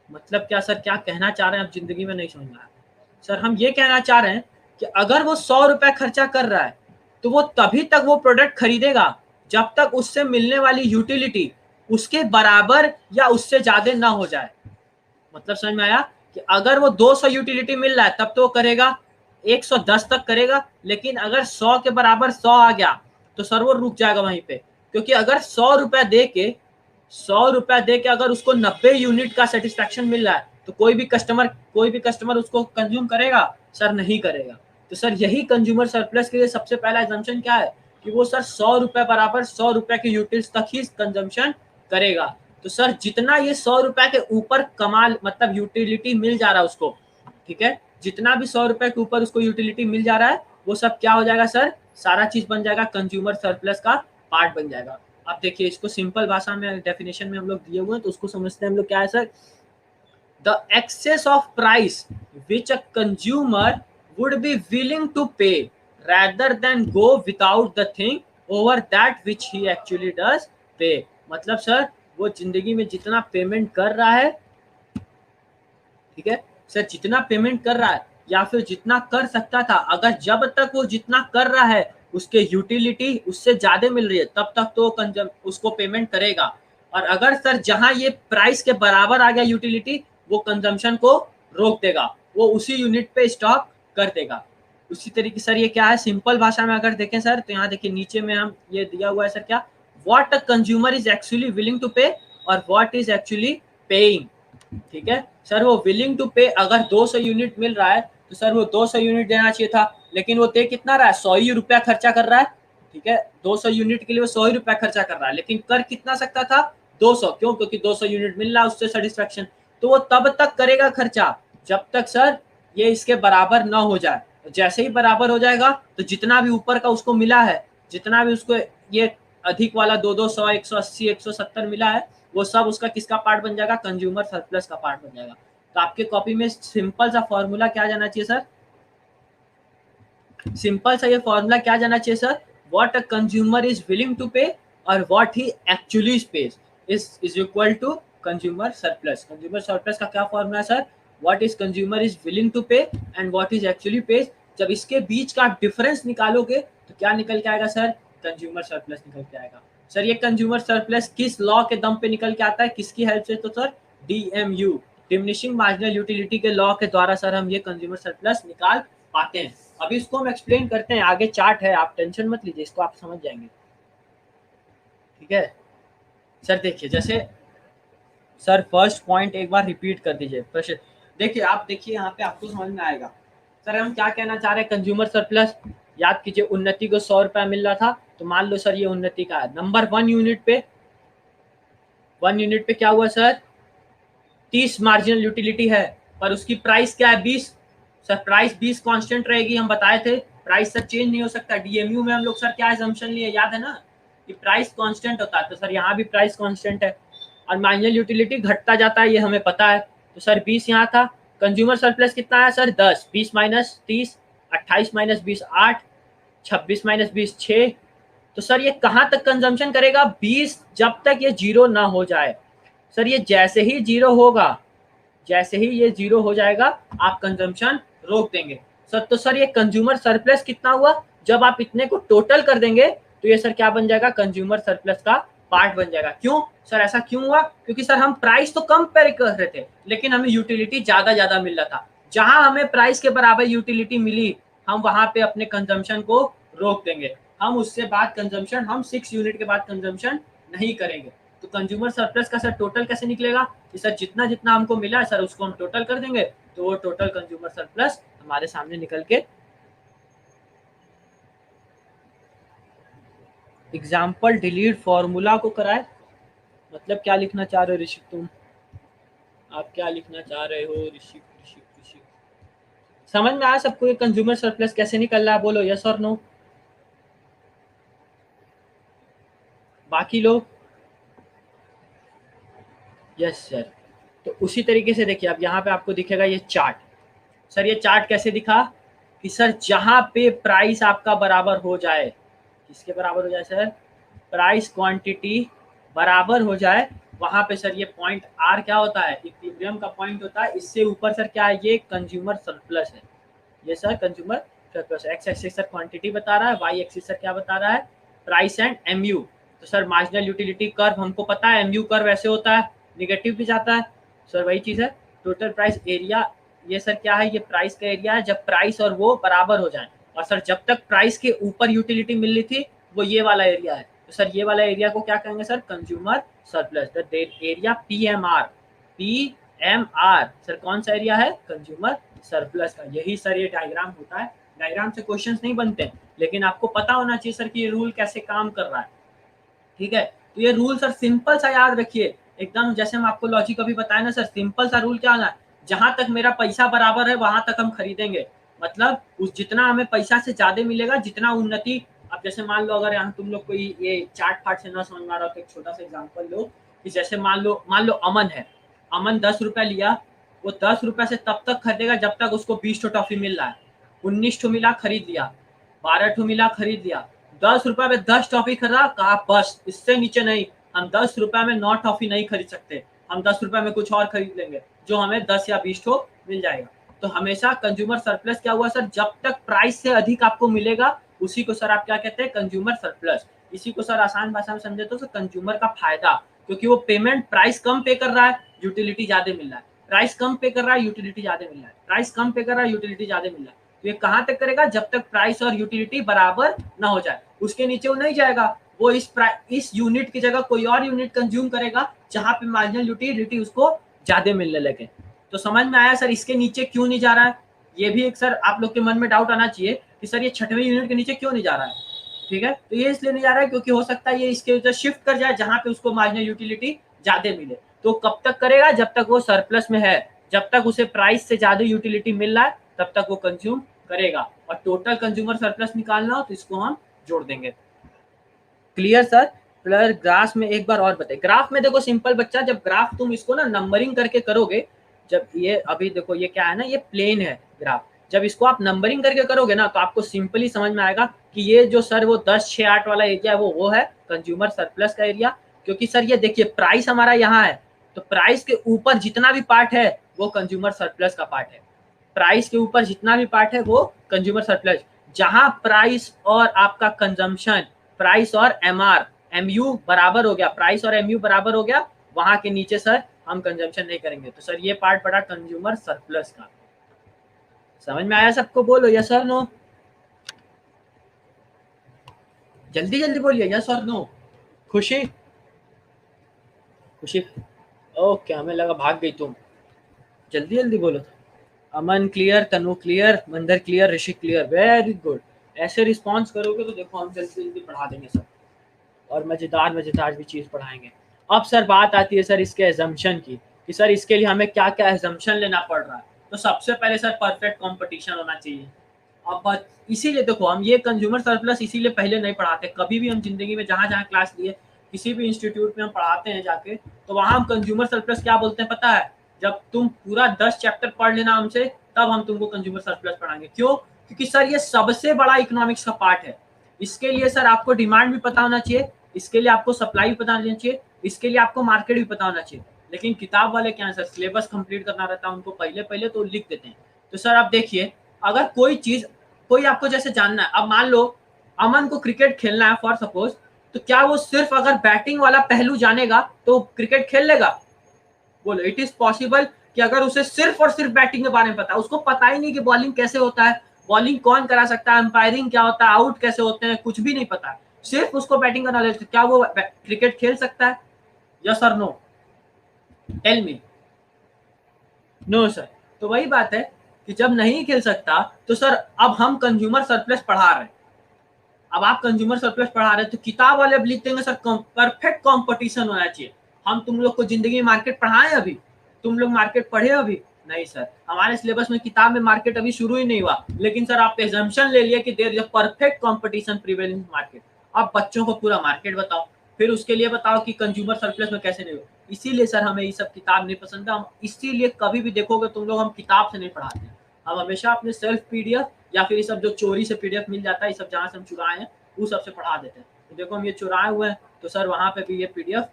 मतलब क्या सर, क्या कहना चाह रहे हैं? अब जिंदगी में नहीं समझ में आया सर। हम ये कहना चाह रहे हैं कि अगर वो 100 रुपया खर्चा कर रहा है तो वो तभी तक वो प्रोडक्ट खरीदेगा जब तक उससे मिलने वाली यूटिलिटी उसके बराबर या उससे ज्यादा ना हो जाए। मतलब समझ में आया कि अगर वो 200 यूटिलिटी मिल रहा है तब तो वो करेगा 110 तक करेगा, लेकिन अगर 100 के बराबर 100 आ गया तो सर वो रुक जाएगा वहीं पे। क्योंकि अगर 100 रुपया दे के अगर उसको 90 यूनिट का सेटिस्फेक्शन मिल रहा है तो कोई भी कस्टमर उसको कंज्यूम करेगा? सर नहीं करेगा। तो सर यही कंज्यूमर सरप्लस के लिए सबसे पहला एजम्पशन क्या है कि वो सर 100 रुपए बराबर 100 रुपए के यूटिल्स तक ही कंजम्पशन करेगा। तो सर जितना ये 100 रुपए के ऊपर कमाल मतलब यूटिलिटी मिल जा रहा है उसको, ठीक है, जितना भी 100 रुपए के ऊपर उसको यूटिलिटी मिल जा रहा है वो सब क्या हो जाएगा सर, सारा चीज बन जाएगा कंज्यूमर सरप्लस का पार्ट बन जाएगा। आप देखिए इसको सिंपल भाषा में डेफिनेशन में हम लोग दिए हुए हैं तो उसको समझते हैं हम लोग क्या है sir, the excess of price which a consumer would be willing to pay rather than go without the thing over that which he actually does pay। मतलब सर वो जिंदगी में जितना पेमेंट कर रहा है, ठीक है सर, जितना पेमेंट कर रहा है या फिर जितना कर सकता था, अगर जब तक वो जितना कर रहा है उसके यूटिलिटी उससे ज्यादा मिल रही है तब तक तो उसको पेमेंट करेगा। और अगर सर जहां ये प्राइस के बराबर आ गया यूटिलिटी, वो कंजम्पशन को रोक देगा, वो उसी यूनिट पे स्टॉप कर देगा। उसी तरीके सर ये क्या है, सिंपल भाषा में अगर देखें सर तो यहाँ देखिए नीचे में हम ये दिया हुआ है सर क्या, what a consumer is actually willing to pay और व्हाट इज एक्चुअली पेइंग। ठीक है सर, वो विलिंग टू पे अगर 200 यूनिट मिल रहा है तो सर वो 200 यूनिट देना चाहिए था, लेकिन वो दे कितना रहा है, 100 ही रुपया खर्चा कर रहा है। ठीक है, 200 यूनिट के लिए वो 100 ही रुपया खर्चा कर रहा है, लेकिन कर कितना सकता था 200, क्यों, क्योंकि 200 यूनिट मिल रहा है उससे सेटिस्फेक्शन। तो वो तब तक करेगा खर्चा जब तक सर ये इसके बराबर ना हो जाए। तो जैसे ही बराबर हो जाएगा तो जितना भी ऊपर का उसको मिला है, जितना भी उसको ये अधिक वाला 200, 180, 170 मिला है, वो सब उसका किसका पार्ट बन जाएगा, कंज्यूमर सरप्लस का पार्ट बन जाएगा। तो आपके कॉपी में सिंपल सा फॉर्मूला क्या जाना चाहिए सर, सिंपल सा ये फॉर्मूला क्या जाना चाहिए sir, what a consumer is willing to pay और what he actually pays is equal to consumer surplus. Consumer surplus का क्या फॉर्मूला है sir, what is consumer is willing to pay and what is actually pays. जब इसके बीच का डिफरेंस निकालोगे तो क्या निकल के आएगा सर, कंज्यूमर सरप्लस निकल के आएगा। सर ये कंज्यूमर सरप्लस किस लॉ के दम पे निकल के आता है, किसकी हेल्प से, तो sir DMU, diminishing marginal utility के लॉ के द्वारा सर हम ये कंज्यूमर सरप्लस निकाल पाते हैं। अभी इसको हम एक्सप्लेन करते हैं, आगे चार्ट है, आप टेंशन मत लीजिए, इसको आप समझ जाएंगे। ठीक है सर, देखिए जैसे सर फर्स्ट पॉइंट एक बार रिपीट कर दीजिए प्रश्न, देखिए आप देखिए यहाँ पे आपको समझ में आएगा। सर हम क्या कहना चाह रहे हैं, कंज्यूमर सरप्लस, याद कीजिए उन्नति को 100 रुपया मिल रहा था, तो मान लो सर ये उन्नति का है, नंबर 1 यूनिट पे, 1 यूनिट पे क्या हुआ सर, 30 मार्जिनल यूटिलिटी है, पर उसकी प्राइस क्या है 20। सर प्राइस 20 कांस्टेंट रहेगी, हम बताए थे प्राइस सर चेंज नहीं हो सकता। DMU में हम लोग सर क्या असम्पशन लिए, याद है ना, कि प्राइस कांस्टेंट होता है, तो सर यहाँ भी प्राइस कांस्टेंट है और मार्जिनल यूटिलिटी घटता जाता है, ये हमें पता है। तो सर 20 यहाँ था, कंज्यूमर सरप्लस कितना है सर 10, 20 माइनस 30, 28 माइनस 20 8, 26 माइनस 20 6। तो सर ये कहाँ तक कंजम्पशन करेगा 20, जब तक ये जीरो ना हो जाए। सर ये जैसे ही जीरो होगा, जैसे ही ये जीरो हो जाएगा आप कंजम्पशन रोक देंगे। सर तो सर ये कंज्यूमर सरप्लस कितना हुआ, जब आप इतने को टोटल कर देंगे तो ये सर क्या बन जाएगा, कंज्यूमर सरप्लस का पार्ट बन जाएगा। क्यों सर ऐसा क्यों हुआ, क्योंकि सर हम प्राइस तो कम पे कर रहे थे लेकिन हमें यूटिलिटी ज्यादा मिल रहा था। जहां हमें प्राइस के बराबर यूटिलिटी मिली हम वहां पे अपने कंजम्पशन को रोक देंगे, हम उससे बाद कंजम्पशन, हम 6 यूनिट के बाद कंजम्पशन नहीं करेंगे। तो कंज्यूमर सरप्लस का सर टोटल कैसे निकलेगा कि सर जितना जितना हमको मिला है सर उसको हम टोटल कर देंगे, तो वो टोटल कंज्यूमर सरप्लस हमारे सामने निकल के। एग्जाम्पल डिलीट फॉर्मूला को कराए, मतलब क्या लिखना चाह रहे हो ऋषिक, तुम आप क्या लिखना चाह रहे हो ऋषिक, ऋषिक समझ में आया सबको ये कंज्यूमर सरप्लस कैसे निकल रहा है, बोलो यस और नो। बाकी लोग यस सर। तो उसी तरीके से देखिए अब यहाँ पे आपको दिखेगा ये चार्ट। सर ये चार्ट कैसे दिखा कि सर जहां पे प्राइस आपका बराबर हो जाए, किसके बराबर हो जाए सर, प्राइस क्वांटिटी बराबर हो जाए, वहां पे सर ये पॉइंट आर क्या होता है, इक्विलिब्रियम का पॉइंट होता है। इससे ऊपर सर क्या है, ये कंज्यूमर सरप्लस है, ये sir consumer surplus. X axis sir quantity बता रहा है, वाई एक्सिस सर क्या बता रहा है, प्राइस एंड MU। तो सर मार्जिनल यूटिलिटी कर्व हमको पता है, MU कर्व ऐसे होता है, निगेटिव भी जाता है। सर वही चीज है, टोटल प्राइस एरिया, ये सर क्या है, ये प्राइस का एरिया है जब प्राइस और वो बराबर हो जाए। और सर जब तक प्राइस के ऊपर यूटिलिटी मिल रही थी वो ये वाला एरिया है, तो सर ये वाला एरिया को क्या कहेंगे sir, consumer surplus. The area PMR sir कौन सा एरिया है, कंज्यूमर सरप्लस का। यही सर ये डायग्राम होता है, डायग्राम से क्वेश्चंस नहीं बनते लेकिन आपको पता होना चाहिए सर कि ये रूल कैसे काम कर रहा है। ठीक है, तो ये रूल सर सिंपल सा याद रखिए, एकदम जैसे हम आपको लॉजिक अभी बताया ना सर, सिंपल सा रूल क्या होना है, जहां तक मेरा पैसा बराबर है वहां तक हम खरीदेंगे। मतलब उस जितना हमें पैसा से ज्यादा मिलेगा, जितना उन्नति। अब जैसे मान लो अगर यहाँ तुम लोग को ये चार्ट फाट से ना समझ में आ रहा हो तो एक छोटा सा एग्जांपल लो कि जैसे मान लो अमन है, अमन 10 रुपया लिया, वो 10 रुपया से तब तक खरीदेगा जब तक उसको 20 टॉफी मिल रहा है। 19 मिला खरीद लिया, 12 मिला खरीद लिया, 10 रुपया में 10 टॉफी खरीदा, कहा बस इससे नीचे नहीं, हम 10 रुपया में 9 टॉफी नहीं खरीद सकते, हम 10 रुपया में कुछ और खरीद लेंगे जो हमें 10 या 20 मिल जाएगा। तो हमेशा कंज्यूमर सरप्लस क्या हुआ सर, जब तक प्राइस से अधिक आपको मिलेगा उसी को सर आप क्या कहते हैं, कंज्यूमर सरप्लस। इसी को सर आसान भाषा में समझे तो सर कंज्यूमर का फायदा, क्योंकि वो पेमेंट प्राइस कम पे कर रहा है, यूटिलिटी ज्यादा मिल रहा है, प्राइस कम पे कर रहा है, यूटिलिटी ज्यादा मिल रहा है, प्राइस कम पे कर रहा है, यूटिलिटी ज्यादा मिल रहा है। तो ये कहां तक करेगा, जब तक प्राइस और यूटिलिटी बराबर ना हो जाए, उसके नीचे वो नहीं जाएगा। वो इस यूनिट की जगह कोई और यूनिट कंज्यूम करेगा जहां पे मार्जिनल यूटिलिटी उसको ज्यादा मिलने लगे। तो समझ में आया सर इसके नीचे क्यों नहीं जा रहा है? ये भी एक सर आप लोग के मन में डाउट आना चाहिए कि सर ये 6वें यूनिट के नीचे क्यों नहीं जा रहा है। ठीक है, तो ये इसलिए नहीं जा रहा है क्योंकि हो सकता है ये इसके ऊपर शिफ्ट कर जाए जहां पे उसको मार्जिनल यूटिलिटी ज्यादा मिले। तो कब तक करेगा, जब तक वो सरप्लस में है, जब तक उसे प्राइस से ज्यादा यूटिलिटी मिल रहा है तब तक वो कंज्यूम करेगा। और टोटल कंज्यूमर सरप्लस निकालना हो तो इसको हम जोड़ देंगे। Clear sir? प्लस ग्राफ में एक बार और बताइए, ग्राफ में देखो सिंपल बच्चा, जब ग्राफ तुम इसको ना नंबरिंग करके करोगे, जब ये अभी देखो ये क्या है ना, ये प्लेन है ग्राफ, जब इसको आप नंबरिंग करके करोगे ना तो आपको सिंपली समझ में आएगा कि ये जो सर वो 10, 6, 8 वाला एरिया है वो है कंज्यूमर सरप्लस का एरिया। क्योंकि सर ये देखिए प्राइस हमारा यहाँ है, तो प्राइस के ऊपर जितना भी पार्ट है वो कंज्यूमर सरप्लस का पार्ट है। प्राइस के ऊपर जितना भी पार्ट है वो कंज्यूमर सरप्लस। जहां प्राइस और आपका कंजम्पशन, प्राइस और एमयू बराबर हो गया, प्राइस और एमयू बराबर हो गया, वहां के नीचे सर हम कंजम्पशन नहीं करेंगे। तो सर ये पार्ट पड़ा कंज्यूमर सरप्लस का। समझ में आया सबको? बोलो यस और नो, जल्दी जल्दी बोलिए यस और नो। खुशी खुशी, ओके हमें लगा भाग गई तुम, जल्दी जल्दी बोलो। अमन क्लियर, तनु क्लियर, मंदर क्लियर, ऋषि क्लियर, वेरी गुड। ऐसे रिस्पॉन्स करोगे तो देखो हम जल्दी जल्दी पढ़ा देंगे सब, और मजेदार मजेदार भी चीज पढ़ाएंगे। अब सर बात आती है सर इसके एजम्पशन की, कि सर इसके लिए हमें क्या क्या एजम्पशन लेना पड़ रहा है। तो सबसे पहले सर परफेक्ट कंपटीशन होना चाहिए। अब इसीलिए देखो हम ये कंज्यूमर सरप्लस इसीलिए पहले नहीं पढ़ाते, कभी भी हम जिंदगी में जहाँ जहाँ क्लास लिए, किसी भी इंस्टीट्यूट में हम पढ़ाते हैं जाके, तो वहाँ हम कंज्यूमर सरप्लस क्या बोलते हैं पता है? जब तुम पूरा 10 चैप्टर पढ़ लेना हमसे, तब हम तुमको कंज्यूमर सरप्लस पढ़ाएंगे। क्यों? क्योंकि सर ये सबसे बड़ा इकोनॉमिक्स का पार्ट है। इसके लिए सर आपको डिमांड भी पता होना चाहिए, इसके लिए आपको सप्लाई भी पता होना चाहिए, इसके लिए आपको मार्केट भी पता होना चाहिए। लेकिन किताब वाले क्या है सर, सिलेबस कंप्लीट करना रहता है उनको, पहले पहले तो लिख देते हैं। तो सर आप देखिए, अगर कोई चीज, कोई आपको जैसे जानना है, अब मान लो अमन को क्रिकेट खेलना है फॉर सपोज, तो क्या वो सिर्फ अगर बैटिंग वाला पहलू जानेगा तो क्रिकेट खेल लेगा? बोलो इट इज पॉसिबल कि अगर उसे सिर्फ और सिर्फ बैटिंग के बारे में पता है, उसको पता ही नहीं कि बॉलिंग कैसे होता है, बॉलिंग कौन करा सकता है, अंपायरिंग क्या होता है, आउट कैसे होते हैं, कुछ भी नहीं पता है, सिर्फ उसको बैटिंग का नॉलेज, क्या वो क्रिकेट खेल सकता है? यस और no, tell me. No sir. तो वही बात है कि जब नहीं खेल सकता तो सर अब हम कंज्यूमर सरप्लस पढ़ा रहे हैं, अब आप कंज्यूमर सरप्लस पढ़ा रहे हैं तो किताब वाले अब लिख देंगे सर परफेक्ट कंपटीशन होना चाहिए। हम तुम लोग को जिंदगी में मार्केट पढ़ाएं? अभी तुम लोग मार्केट पढ़े अभी? नहीं सर, हमारे सिलेबस में किताब में मार्केट अभी शुरू ही नहीं हुआ। लेकिन सर आप एजम्पशन ले लिए कि there is a perfect competition prevailing market. अब बच्चों को पूरा मार्केट बताओ, फिर उसके लिए बताओ कि कंज्यूमर सरप्लस में कैसे नहीं हो। इसीलिए सर हमें ये सब किताब नहीं पसंद है, हम इसीलिए कभी भी देखोगे तुम लोग हम किताब से नहीं पढ़ाते हैं, हम हमेशा अपने सेल्फ पीडीएफ या फिर ये सब जो चोरी से पीडीएफ मिल जाता है, ये सब जहाँ से हम चुराए हैं वो सबसे पढ़ा देते हैं। तो देखो हम ये चुराए हुए हैं, तो सर वहाँ पे भी ये पीडीएफ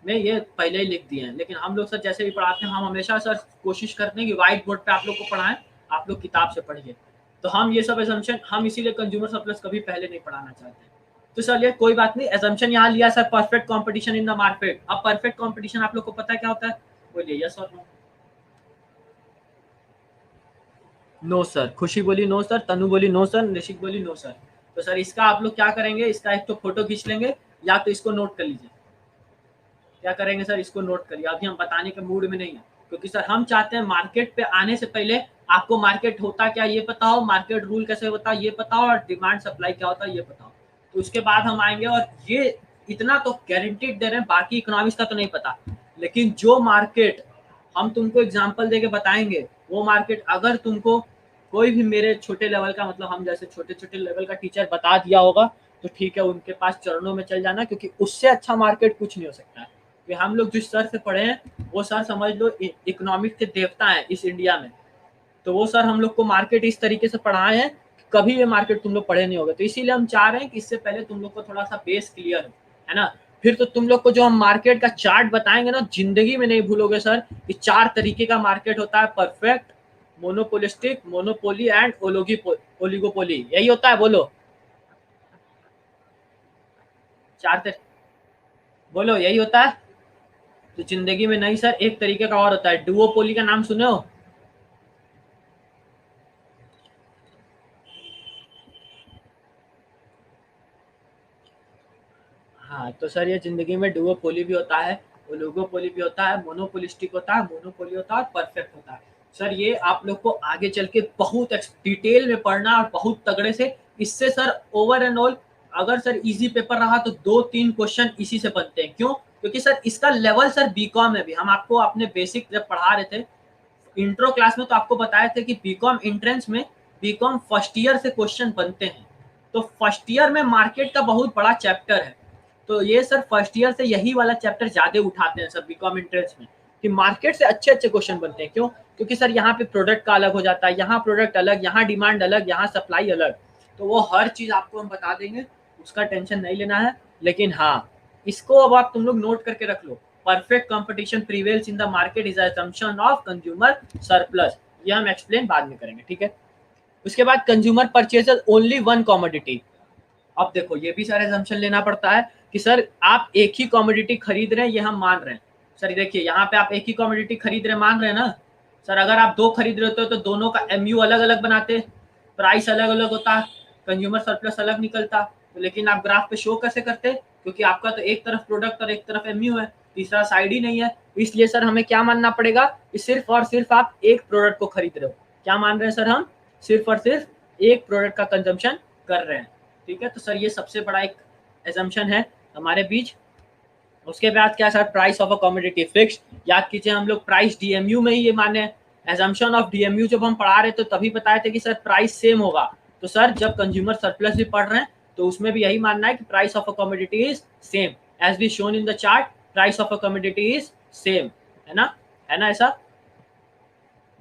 में ये पहले ही लिख दिए हैं। लेकिन हम लोग सर जैसे भी पढ़ाते हैं, हम हमेशा सर कोशिश करते हैं कि व्हाइट बोर्ड पे आप लोग को पढ़ाएं, आप लोग किताब से पढ़िए। तो हम ये सब एजम्पशन, हम इसीलिए कंज्यूमर सरप्लस कभी पहले नहीं पढ़ाना चाहते हैं। तो सर ये कोई बात नहीं, एजम्पशन यहाँ लिया sir, perfect competition in the market. अब परफेक्ट कंपटीशन आप लोग को पता है क्या होता है? बोलिए यस और नो। नो सर, खुशी बोली नो सर, तनु बोली नो सर, निशिक बोली नो सर। तो सर इसका आप लोग क्या करेंगे, इसका एक तो फोटो खींच लेंगे या तो इसको नोट कर लीजिए। क्या करेंगे सर, इसको नोट करिए, अभी हम बताने के मूड में नहीं है, क्योंकि सर हम चाहते हैं मार्केट पे आने से पहले आपको मार्केट होता क्या ये पता हो, मार्केट रूल कैसे होता है ये पता हो, और डिमांड सप्लाई क्या होता है ये पता हो। तो उसके बाद हम आएंगे, और ये इतना तो गारंटीड दे रहे हैं, बाकी इकोनॉमिक्स का तो नहीं पता, लेकिन जो मार्केट हम तुमको एग्जांपल देके बताएंगे, वो मार्केट अगर तुमको कोई भी मेरे छोटे लेवल का, मतलब हम जैसे छोटे छोटे लेवल का टीचर बता दिया होगा, तो ठीक है, उनके पास चरणों में चल जाना, क्योंकि उससे अच्छा मार्केट कुछ नहीं हो सकता है। कि हम लोग जिस सर से पढ़े हैं, वो सर समझ लो इकोनॉमिक्स के देवता हैं इस इंडिया में। तो वो सर हम लोग को मार्केट इस तरीके से पढ़ाए हैं, कभी ये मार्केट तुम लोग पढ़े नहीं होगे। तो इसीलिए हम चाह रहे हैं कि इससे पहले तुम लोग को थोड़ा सा बेस क्लियर हो, है ना। फिर तो तुम लोग को जो हम मार्केट का चार्ट बताएंगे ना, जिंदगी में नहीं भूलोगे सर कि 4 तरीके का मार्केट होता है, perfect, monopolistic, monopoly and oligopoly. यही होता है, बोलो 4 बोलो, यही होता है। तो जिंदगी में नहीं सर, एक तरीके का और होता है, डुओपोली का नाम सुने हो? हाँ, तो सर ये जिंदगी में डुओपोली भी होता है, ओलिगोपोली भी होता है, मोनोपोलिस्टिक होता है, मोनोपोली होता है, परफेक्ट होता है। सर ये आप लोग को आगे चल के बहुत डिटेल में पढ़ना और बहुत तगड़े से। इससे सर ओवर एंड ऑल, अगर सर इजी पेपर रहा तो 2-3 क्वेश्चन इसी से बनते हैं। क्यों? क्योंकि सर इसका लेवल सर बीकॉम में भी, हम आपको अपने बेसिक जब पढ़ा रहे थे इंट्रो क्लास में, तो आपको बताए थे कि बीकॉम एंट्रेंस में बीकॉम फर्स्ट ईयर से क्वेश्चन बनते हैं। तो फर्स्ट ईयर में मार्केट का बहुत बड़ा चैप्टर है, तो ये सर फर्स्ट ईयर से यही वाला चैप्टर ज्यादा उठाते हैं सर बीकॉम एंट्रेंस में, कि मार्केट से अच्छे अच्छे क्वेश्चन बनते हैं। क्यों? क्योंकि सर यहाँ पे प्रोडक्ट का अलग हो जाता है, यहाँ प्रोडक्ट अलग, यहाँ डिमांड अलग, यहाँ सप्लाई अलग। तो वो हर चीज आपको हम बता देंगे, उसका टेंशन नहीं लेना है। लेकिन हाँ, इसको अब आप तुम लोग नोट करके रख लो, perfect competition prevails in the market is assumption of consumer surplus. ये हम एक्सप्लेन बाद में करेंगे, ठीक है। उसके बाद consumer purchases only one commodity. अब देखो, ये भी सर एजम्पशन लेना पड़ता है कि सर आप एक ही कमोडिटी खरीद रहे हैं, ये हम मान रहे हैं। सर देखिए, यहाँ पे आप एक ही कमोडिटी खरीद रहे मान रहे हैं ना सर। अगर आप 2 खरीद रहे होते तो दोनों का एमयू अलग अलग बनाते, प्राइस अलग अलग होता, कंज्यूमर सरप्लस अलग निकलता। तो लेकिन आप ग्राफ पे शो कैसे करते? क्योंकि आपका तो एक तरफ प्रोडक्ट और एक तरफ एमयू है, तीसरा साइड ही नहीं है। इसलिए सर हमें क्या मानना पड़ेगा कि सिर्फ और सिर्फ आप एक प्रोडक्ट को खरीद रहे हो। क्या मान रहे हैं सर? हम सिर्फ और सिर्फ एक प्रोडक्ट का कंजम्पशन कर रहे हैं, ठीक है। तो सर ये सबसे बड़ा एक एजम्पशन है हमारे बीच। उसके बाद क्या sir? Price of a commodity fix. याद कीजिए, हम लोग प्राइस डीएमयू में ही ये माने, एजम्पशन ऑफ डीएमयू जब हम पढ़ा रहे तो तभी बताए थे कि सर प्राइस सेम होगा। तो सर जब कंज्यूमर सरप्लस भी पढ़ रहे हैं तो उसमें भी यही मानना है कि price of a commodity is same as be shown in the chart, price of a commodity is same, है ना? है ना ऐसा?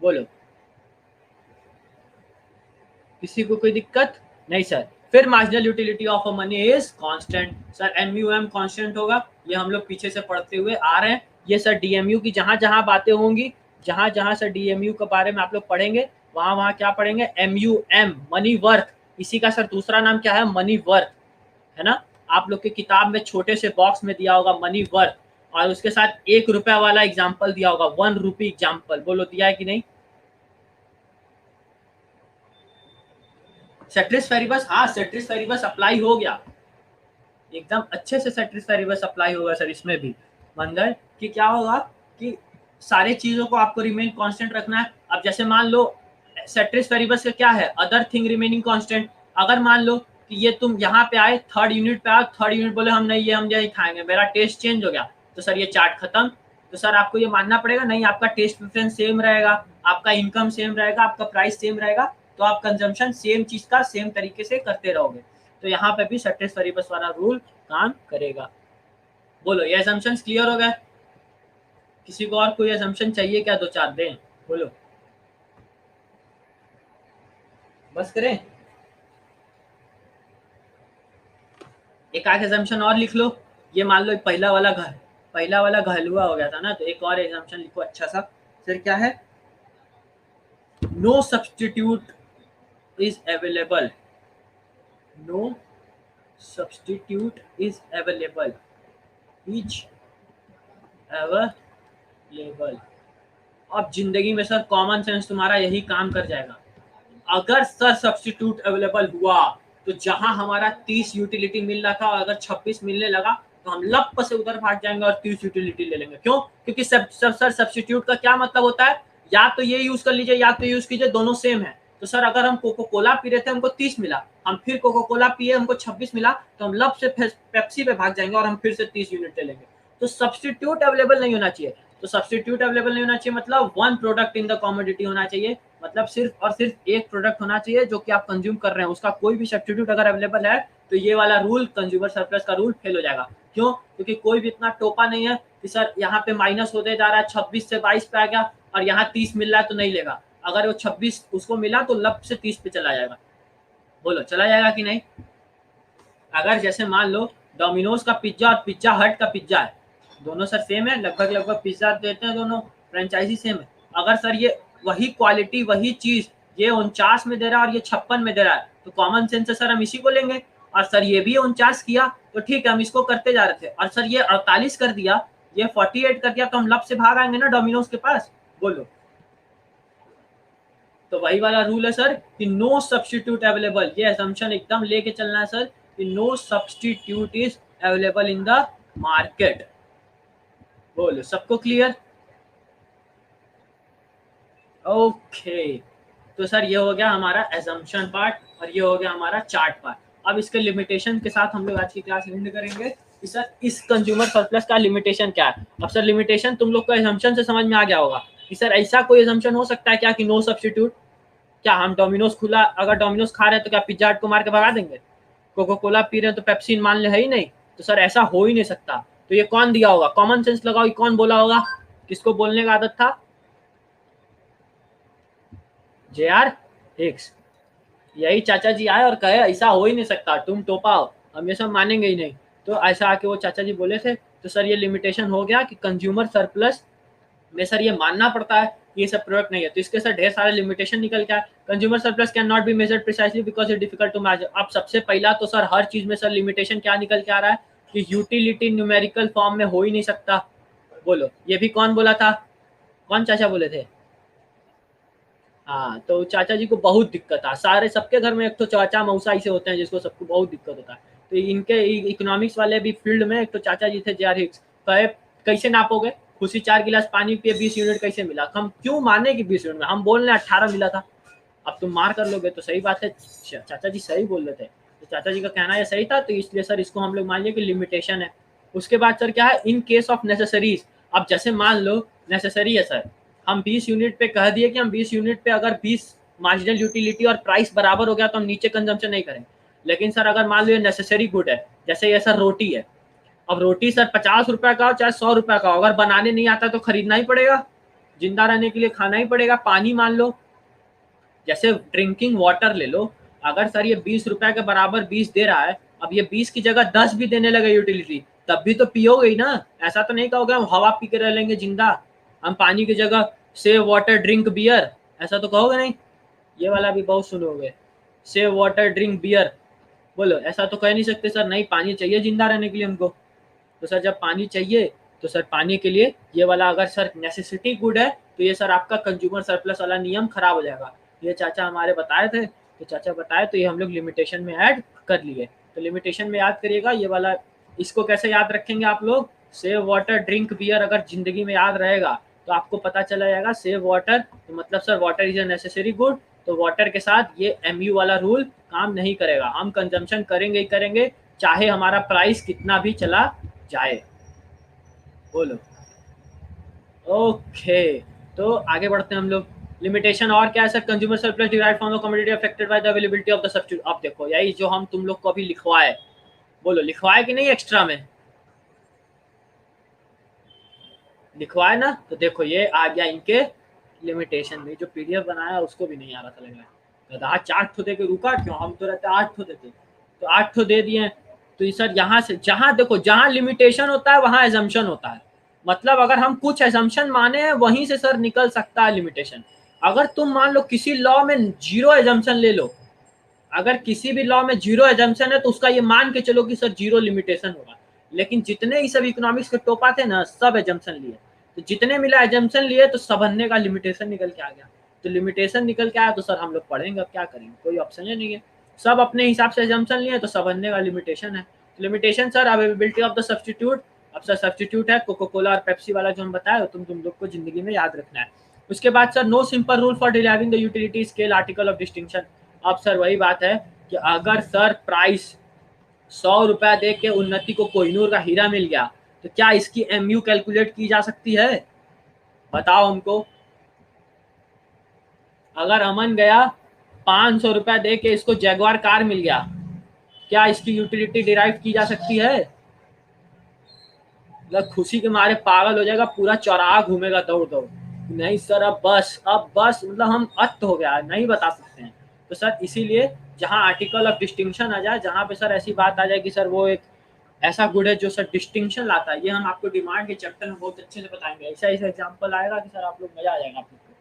बोलो, किसी को कोई दिक्कत नहीं सर? फिर marginal utility of a money is constant. Sir MUM constant होगा, ये हम लोग पीछे से पढ़ते हुए आ रहे हैं। ये सर डीएमयू की जहां जहां बातें होंगी, जहां जहां सर डीएमयू के बारे में आप लोग पढ़ेंगे, वहां वहां क्या पढ़ेंगे? MUM, money worth. इसी का सर दूसरा नाम क्या है? मनी वर्थ, है ना। आप लोग के किताब में छोटे से बॉक्स में दिया होगा मनी वर्थ, और उसके साथ 1 रुपया वाला एग्जाम्पल दिया होगा, 1 रुपी एग्जाम्पल। बोलो, दिया है कि नहीं? सेट्रिस फेरिबस, हाँ सेट्रिस फेरिबस अप्लाई हो गया, एकदम अच्छे से सेट्रिस फेरिबस अप्लाई होगा सर इसमें भी। मंदर कि क्या होगा कि सारे चीजों को आपको रिमेन कांस्टेंट रखना है। अब जैसे मान लो सेट्रिस फेरिबस का क्या है? Other thing remaining constant. अगर मान लो कि ये तुम यहाँ पे आए, थर्ड यूनिट पे आओ, थर्ड यूनिट बोले हम नहीं, ये हम यही खाएंगे, मेरा टेस्ट चेंज हो गया, तो सर ये चार्ट खत्म। तो सर आपको ये मानना पड़ेगा, नहीं आपका टेस्ट प्रेफरेंस सेम रहेगा, आपका इनकम सेम रहेगा, आपका प्राइस सेम रहेगा, तो आप कंजम्पशन सेम चीज का सेम तरीके से करते रहोगे। तो यहाँ पे भी सेट्रिस फेरिबस वाला रूल काम करेगा। बोलो, ये असम्पशंस क्लियर हो गए? किसी को और कोई असम्पशन चाहिए क्या? 2-4 दें, बोलो, बस करें? एक आध असम्पशन और लिख लो। ये मान लो पहला वाला घलुआ हो गया था ना, तो एक और एग्जाम्पशन लिखो अच्छा सा। फिर क्या है? No substitute is available, no substitute is available, is available. अब जिंदगी में सर कॉमन सेंस तुम्हारा यही काम कर जाएगा। अगर सर सब्सटीट्यूट अवेलेबल हुआ तो जहां हमारा 30 यूटिलिटी मिल रहा था, अगर 26 मिलने लगा तो हम लप से उधर भाग जाएंगे और 30 यूटिलिटी ले लेंगे। क्यों? क्योंकि सर सब्सटीट्यूट का क्या मतलब होता है? या तो ये यूज कर लीजिए या तो यूज कीजिए, दोनों सेम है। तो सर अगर हम कोको कोला पी रहे थे, हमको 30 मिला, हम फिर कोको कोला पिए, हमको 26 मिला, तो हम लब से पेप्सी पे भाग जाएंगे और हम फिर से 30 यूनिट ले लेंगे। तो सब्सटीट्यूट अवेलेबल नहीं होना चाहिए। तो सब्सटीट्यूट अवेलेबल नहीं होना चाहिए मतलब one product in the commodity होना चाहिए, मतलब सिर्फ और सिर्फ एक प्रोडक्ट होना चाहिए जो कि आप कंज्यूम कर रहे हैं, उसका कोई भी सब्सटीट्यूट अगर अवेलेबल है तो ये वाला रूल, कंज्यूमर सरप्लस का रूल फेल हो जाएगा। क्यों? क्योंकि कोई भी इतना टोपा नहीं है कि सर यहाँ पे माइनस होते जा रहा है, 26 से 22 पे आ गया और यहाँ 30 मिल रहा है तो नहीं लेगा। अगर वो 26 उसको मिला तो लब से 30 पे चला जाएगा। बोलो चला जाएगा कि नहीं? अगर जैसे मान लो डोमिनोज का पिज्जा और पिज्जा हट का पिज्जा है, दोनों सर सेम है, लगभग लगभग पिज्जा देते हैं दोनों, फ्रेंचाइजी सेम है। अगर सर ये वही क्वालिटी वही चीज ये 49 में दे रहा है और ये 56 में दे रहा है, तो कॉमन सेंस से सर हम इसी को लेंगे। और सर ये भी 49 किया तो ठीक है, हम इसको करते जा रहे थे, और सर ये 48 कर दिया, ये 48 कर दिया, तो हम लब से भाग आएंगे ना डोमिनोज के पास। बोलो, तो वही वाला रूल है सर कि नो सब्सटीट्यूट अवेलेबल, ये असम्पशन एकदम लेके चलना है सर कि no substitute is available in the market. बोलो सबको क्लियर? ओके, तो सर ये हो गया हमारा असम्पशन पार्ट और ये हो गया हमारा चार्ट पार्ट। अब इसके लिमिटेशन के साथ हम लोग आज की क्लास एंड करेंगे कि सर इस कंज्यूमर सरप्लस का लिमिटेशन क्या है। अब सर लिमिटेशन तुम लोग को असम्पशन से समझ में आ गया होगा कि सर ऐसा कोई असम्पशन हो सकता है क्या कि नो सब्सटीट्यूट? क्या हम डोमिनोज खुला, अगर डोमिनोज खा रहे हैं तो क्या पिज्जा हट को मार के भगा देंगे? कोको कोला पी रहे हैं तो पेप्सी मान ले, है ही नहीं। तो सर ऐसा हो ही नहीं सकता। तो ये कौन दिया होगा? कॉमन सेंस लगाओ, कौन बोला होगा? किसको बोलने का आदत था? JR Hicks. यही चाचा जी आए और कहे ऐसा हो ही नहीं सकता, तुम टोपाओ, हम ये सब मानेंगे ही नहीं। तो ऐसा आके वो चाचा जी बोले थे। तो सर ये लिमिटेशन हो गया कि कंज्यूमर सरप्लस में सर ये मानना पड़ता है कि ये सब प्रोडक्ट नहीं है। तो इसके सर ढेर सारे लिमिटेशन निकल के आए। Consumer surplus can not be measured precisely because it difficult to measure. अब सबसे पहला तो सर हर चीज में सर लिमिटेशन क्या निकल के आ रहा है कि यूटिलिटी न्यूमेरिकल फॉर्म में हो ही नहीं सकता। बोलो ये भी कौन बोला था? कौन चाचा बोले थे? हाँ, तो चाचा जी को बहुत दिक्कत है, सारे सबके घर में एक तो चाचा मौसा ऐसे होते हैं जिसको सबको बहुत दिक्कत होता है। तो इनके इकोनॉमिक्स वाले भी फील्ड में एक तो चाचा जी थे JR हिक्स। कहे कैसे नापोगे? खुशी 4 गिलास पानी पिए 20 यूनिट कैसे मिला? हम क्यों माने कि 20 यूनिट में, हम बोल रहे 18 मिला था। अब तुम मार कर लोगे तो सही बात है, चाचा जी सही बोल रहे थे, तो चाचा जी का कहना ये सही था, तो इसलिए सर इसको हम लोग मान लिया कि लिमिटेशन है। उसके बाद सर क्या है, इन केस ऑफ नेसेसरीज। अब जैसे मान लो नेसेसरी है सर, हम 20 यूनिट पे कह दिए कि हम 20 यूनिट पे अगर 20 मार्जिनल यूटिलिटी और प्राइस बराबर हो गया तो हम नीचे कंजम्पशन नहीं करेंगे। लेकिन सर अगर मान लो ये नेसेसरी गुड है, जैसे ये सर रोटी है, अब रोटी सर 50 रुपए का हो चाहे 100 रुपए का हो, अगर बनाने नहीं आता तो खरीदना ही पड़ेगा, जिंदा रहने के लिए खाना ही पड़ेगा। पानी मान लो, जैसे ड्रिंकिंग वाटर ले लो, अगर सर ये 20 रुपए के बराबर 20 दे रहा है, अब ये 20 की जगह 10 भी देने लगे यूटिलिटी, तब भी तो पियोगे ही ना। ऐसा तो नहीं कहोगे हम हवा पी के रह लेंगे जिंदा, हम पानी की जगह सेव वाटर ड्रिंक बियर, ऐसा तो कहोगे नहीं। ये वाला भी बहुत सुनोगे, सेव वाटर ड्रिंक बियर। बोलो ऐसा तो कह नहीं सकते सर, नहीं पानी चाहिए जिंदा रहने के लिए हमको। तो सर जब पानी चाहिए तो सर पानी के लिए ये वाला अगर सर नेसेसिटी गुड है तो ये सर आपका कंज्यूमर सरप्लस वाला नियम खराब हो जाएगा। ये चाचा हमारे बताए थे, तो चाचा बताए तो ये हम लोग लिमिटेशन में ऐड कर लिए। तो लिमिटेशन में याद करिएगा ये वाला, इसको कैसे याद रखेंगे आप लोग? सेव वाटर ड्रिंक बियर अगर जिंदगी में याद रहेगा तो आपको पता चला जाएगा सेव वाटर तो मतलब sir water is a necessary good, तो वाटर के साथ ये MU वाला रूल काम नहीं करेगा, हम कंजम्पशन करेंगे ही करेंगे चाहे हमारा प्राइस कितना भी चला जाए। बोलो ओके, तो आगे बढ़ते हैं हम लोग। लिमिटेशन और क्या है sir? Consumer surplus derived from the commodity affected by the availability of the substitute. अब देखो यही जो हम तुम लोग को अभी लिखवाए, बोलो लिखवाए कि नहीं? एक्स्ट्रा में लिखवाए ना, तो देखो ये आ गया इनके लिमिटेशन में। जो PDF बनाया उसको भी नहीं आ रहा था लग रहा है, 4 ठो दे के रुका क्यों, हम तो रहते 8 ठो देते, तो 8 ठो दे दिए। तो ये सर यहाँ से जहाँ देखो जहाँ लिमिटेशन होता है वहाँ एजम्पशन होता है, मतलब अगर हम कुछ एजम्पशन माने हैं वहीं से सर निकल सकता है लिमिटेशन। अगर तुम मान लो किसी लॉ में 0 एजम्पशन ले लो, अगर किसी भी लॉ में 0 एजम्पशन है तो उसका ये मान के चलो कि सर 0 लिमिटेशन होगा। लेकिन जितने ही सब इकोनॉमिक्स के टोपा थे ना, सब एजम्पशन लिए, तो जितने मिला एजम्पशन लिए तो सबन्ने का लिमिटेशन निकल के आ गया। तो लिमिटेशन निकल के आया तो सर हम लोग पढ़ेंगे, अब क्या करेंगे, कोई ऑप्शन ही नहीं है। सब अपने हिसाब से एजम्पशन लिए तो सबन्ने का लिमिटेशन है। Limitation sir availability of the substitute. अब सर सब्स्टिट्यूट है कोको कोला और पेप्सी वाला जो हम बताए, तुम लोग को जिंदगी में याद रखना है। उसके बाद sir no simple rule for deriving the utility scale article of distinction. अब सर वही बात है कि अगर सर प्राइस 100 रुपया दे के उन्नति को कोहिनूर का हीरा मिल गया तो क्या इसकी MU कैलकुलेट की जा सकती है? बताओ हमको। अगर अमन गया 500 रुपया दे के इसको जैगवार कार मिल गया, क्या इसकी यूटिलिटी डिराइव की जा सकती है? मतलब खुशी के मारे पागल हो जाएगा, पूरा चौराहा घूमेगा दौड़ दौड़। नहीं सर अब बस मतलब हम अत हो गया, नहीं बता सकते हैं। तो सर इसीलिए जहां आर्टिकल ऑफ डिस्टिंक्शन आ जाए, जहां पे सर ऐसी बात आ जाए कि सर वो एक ऐसा गुड है जो सर डिस्टिंक्शन लाता है, ये हम आपको डिमांड के चैप्टर में बहुत अच्छे से बताएंगे। ऐसा ऐसा एग्जाम्पल आएगा कि सर आप लोग मजा आ जाएगा आप लोग को।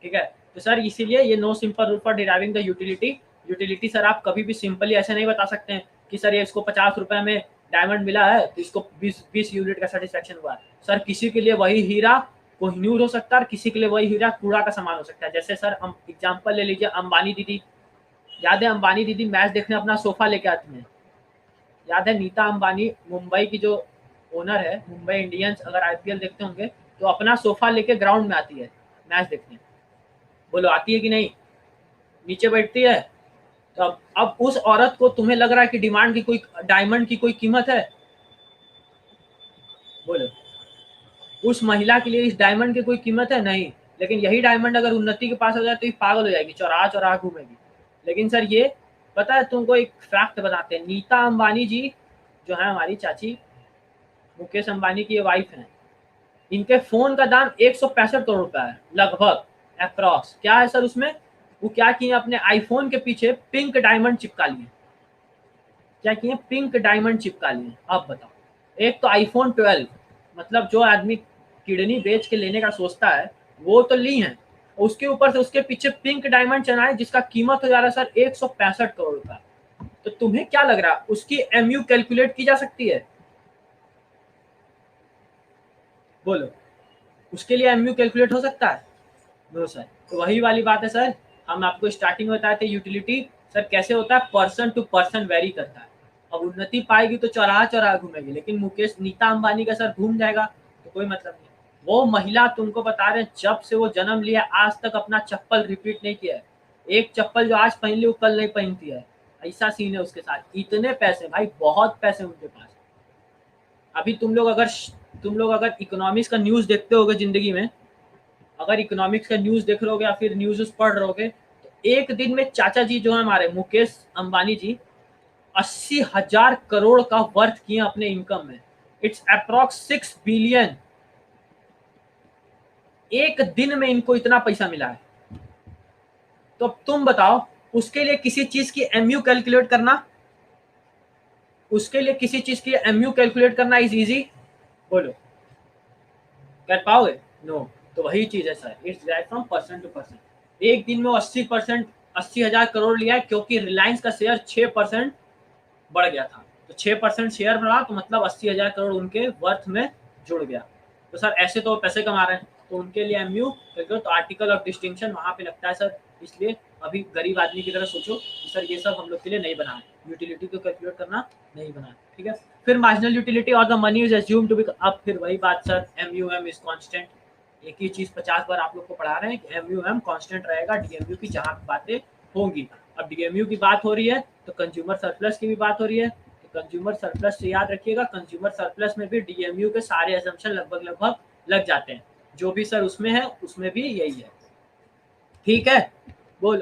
ठीक है, तो सर इसीलिए ये no simple rule for deriving the utility. Utility sir आप कभी भी सिंपली ऐसे नहीं बता सकते हैं कि सर ये इसको 50 रुपए में डायमंड मिला है तो इसको 20 यूनिट का सेटिस्फेक्शन हुआ। सर किसी के लिए वही हीरा कोहिनूर हो सकता है और किसी के लिए वही हीरा कूड़ा का सामान हो सकता है। जैसे सर हम एग्जांपल ले लीजिए, अंबानी दीदी, याद है अंबानी दीदी मैच देखने अपना सोफा लेके आती हैं? याद है नीता अंबानी मुंबई की जो ओनर है, मुंबई इंडियंस, अगर IPL देखते होंगे तो अपना सोफा लेके ग्राउंड में आती है मैच देखने। बोलो आती है कि नहीं? नीचे बैठती है। तो अब उस औरत को तुम्हें लग रहा है कि डिमांड की कोई डायमंड की कोई कीमत है? बोलो, उस महिला के लिए इस डायमंड की कोई कीमत है? नहीं। लेकिन यही डायमंड अगर उन्नति के पास हो जाए तो ये पागल हो जाएगी, चौराहा चौराहा घूमेगी। लेकिन सर ये पता है तुमको, एक फैक्ट बताते हैं, नीता अंबानी जी जो है हमारी चाची, मुकेश अंबानी की ये वाइफ है, इनके फोन का दाम 165 करोड़ रुपया है लगभग, अप्रॉक्स। क्या है सर उसमें? वो क्या किए, अपने आईफोन के पीछे पिंक डायमंड चिपका लिए। क्या किए? पिंक डायमंड चिपका लिए। अब बताओ, एक तो आईफोन 12, मतलब जो आदमी किडनी बेच के लेने का सोचता है वो तो ली है, उसके ऊपर से उसके पीछे पिंक डायमंड चढ़ाए जिसका कीमत हो जा रहा है सर 165 करोड़ रुपया। तो तुम्हें क्या लग रहा है उसकी MU कैलकुलेट की जा सकती है? बोलो, उसके लिए MU कैलकुलेट हो सकता है? No sir. तो वही वाली बात है सर, हम आपको स्टार्टिंग में बताए थे यूटिलिटी सर कैसे होता है, पर्सन टू पर्सन वेरी करता है। अब उन्नति पाएगी तो चौराहा चौराहा घूमेगी, लेकिन मुकेश नीता अंबानी का सर घूम जाएगा तो कोई मतलब नहीं। वो महिला तुमको बता रहे जब से वो जन्म लिया आज तक अपना चप्पल रिपीट नहीं किया है। एक चप्पल जो आज पहन ली वो कल नहीं पहनती है, ऐसा सीन है उसके साथ। इतने पैसे भाई, बहुत पैसे उनके पास। अभी तुम लोग अगर इकोनॉमिक्स का न्यूज देखते होगे जिंदगी में, अगर इकोनॉमिक्स का न्यूज देख रहोगे या फिर न्यूज पढ़ रहोगे, तो एक दिन में चाचा जी जो है हमारे मुकेश अंबानी जी 80,000 करोड़ का वर्थ किए अपने इनकम में। It's approx 6 billion. एक दिन में इनको इतना पैसा मिला है। तो अब तुम बताओ, उसके लिए किसी चीज की MU कैलकुलेट करना, उसके लिए किसी चीज की MU कैलकुलेट करना इज इजी? बोलो, कर पाओगे? नो। तो वही चीज है sir, it's direct from person to person. एक दिन में 80,000 करोड़ लिया है क्योंकि रिलायंस का शेयर 6% बढ़ गया था। तो 6% शेयर बढ़ा तो मतलब 80,000 करोड़ उनके वर्थ में जुड़ गया। तो सर ऐसे तो पैसे कमा रहे हैं, तो उनके लिए MU तो आर्टिकल ऑफ डिस्टिंक्शन वहां पे लगता है सर। इसलिए अभी गरीब आदमी की तरह सोचो कि सर ये सब हम लोग के लिए नहीं बना है, यूटिलिटी को कैलकुलेट करना नहीं बना है। ठीक है, फिर मार्जिनल यूटिलिटी और the money is assumed to be. अब फिर वही बात सर, MUM इज कांस्टेंट। एक ही चीज 50 बार आप लोग को पढ़ा रहे हैं कि MUM कांस्टेंट रहेगा DMU की जहां बातें होंगी। अब DMU की बात हो रही है तो कंज्यूमर सरप्लस की भी बात हो रही है। तो कंज्यूमर सरप्लस से याद रखिएगा, कंज्यूमर सरप्लस में भी DMU के सारे असम्पशन लगभग लगभग लग जाते हैं। जो भी सर उसमें है उसमें भी यही है। ठीक है, बोलो।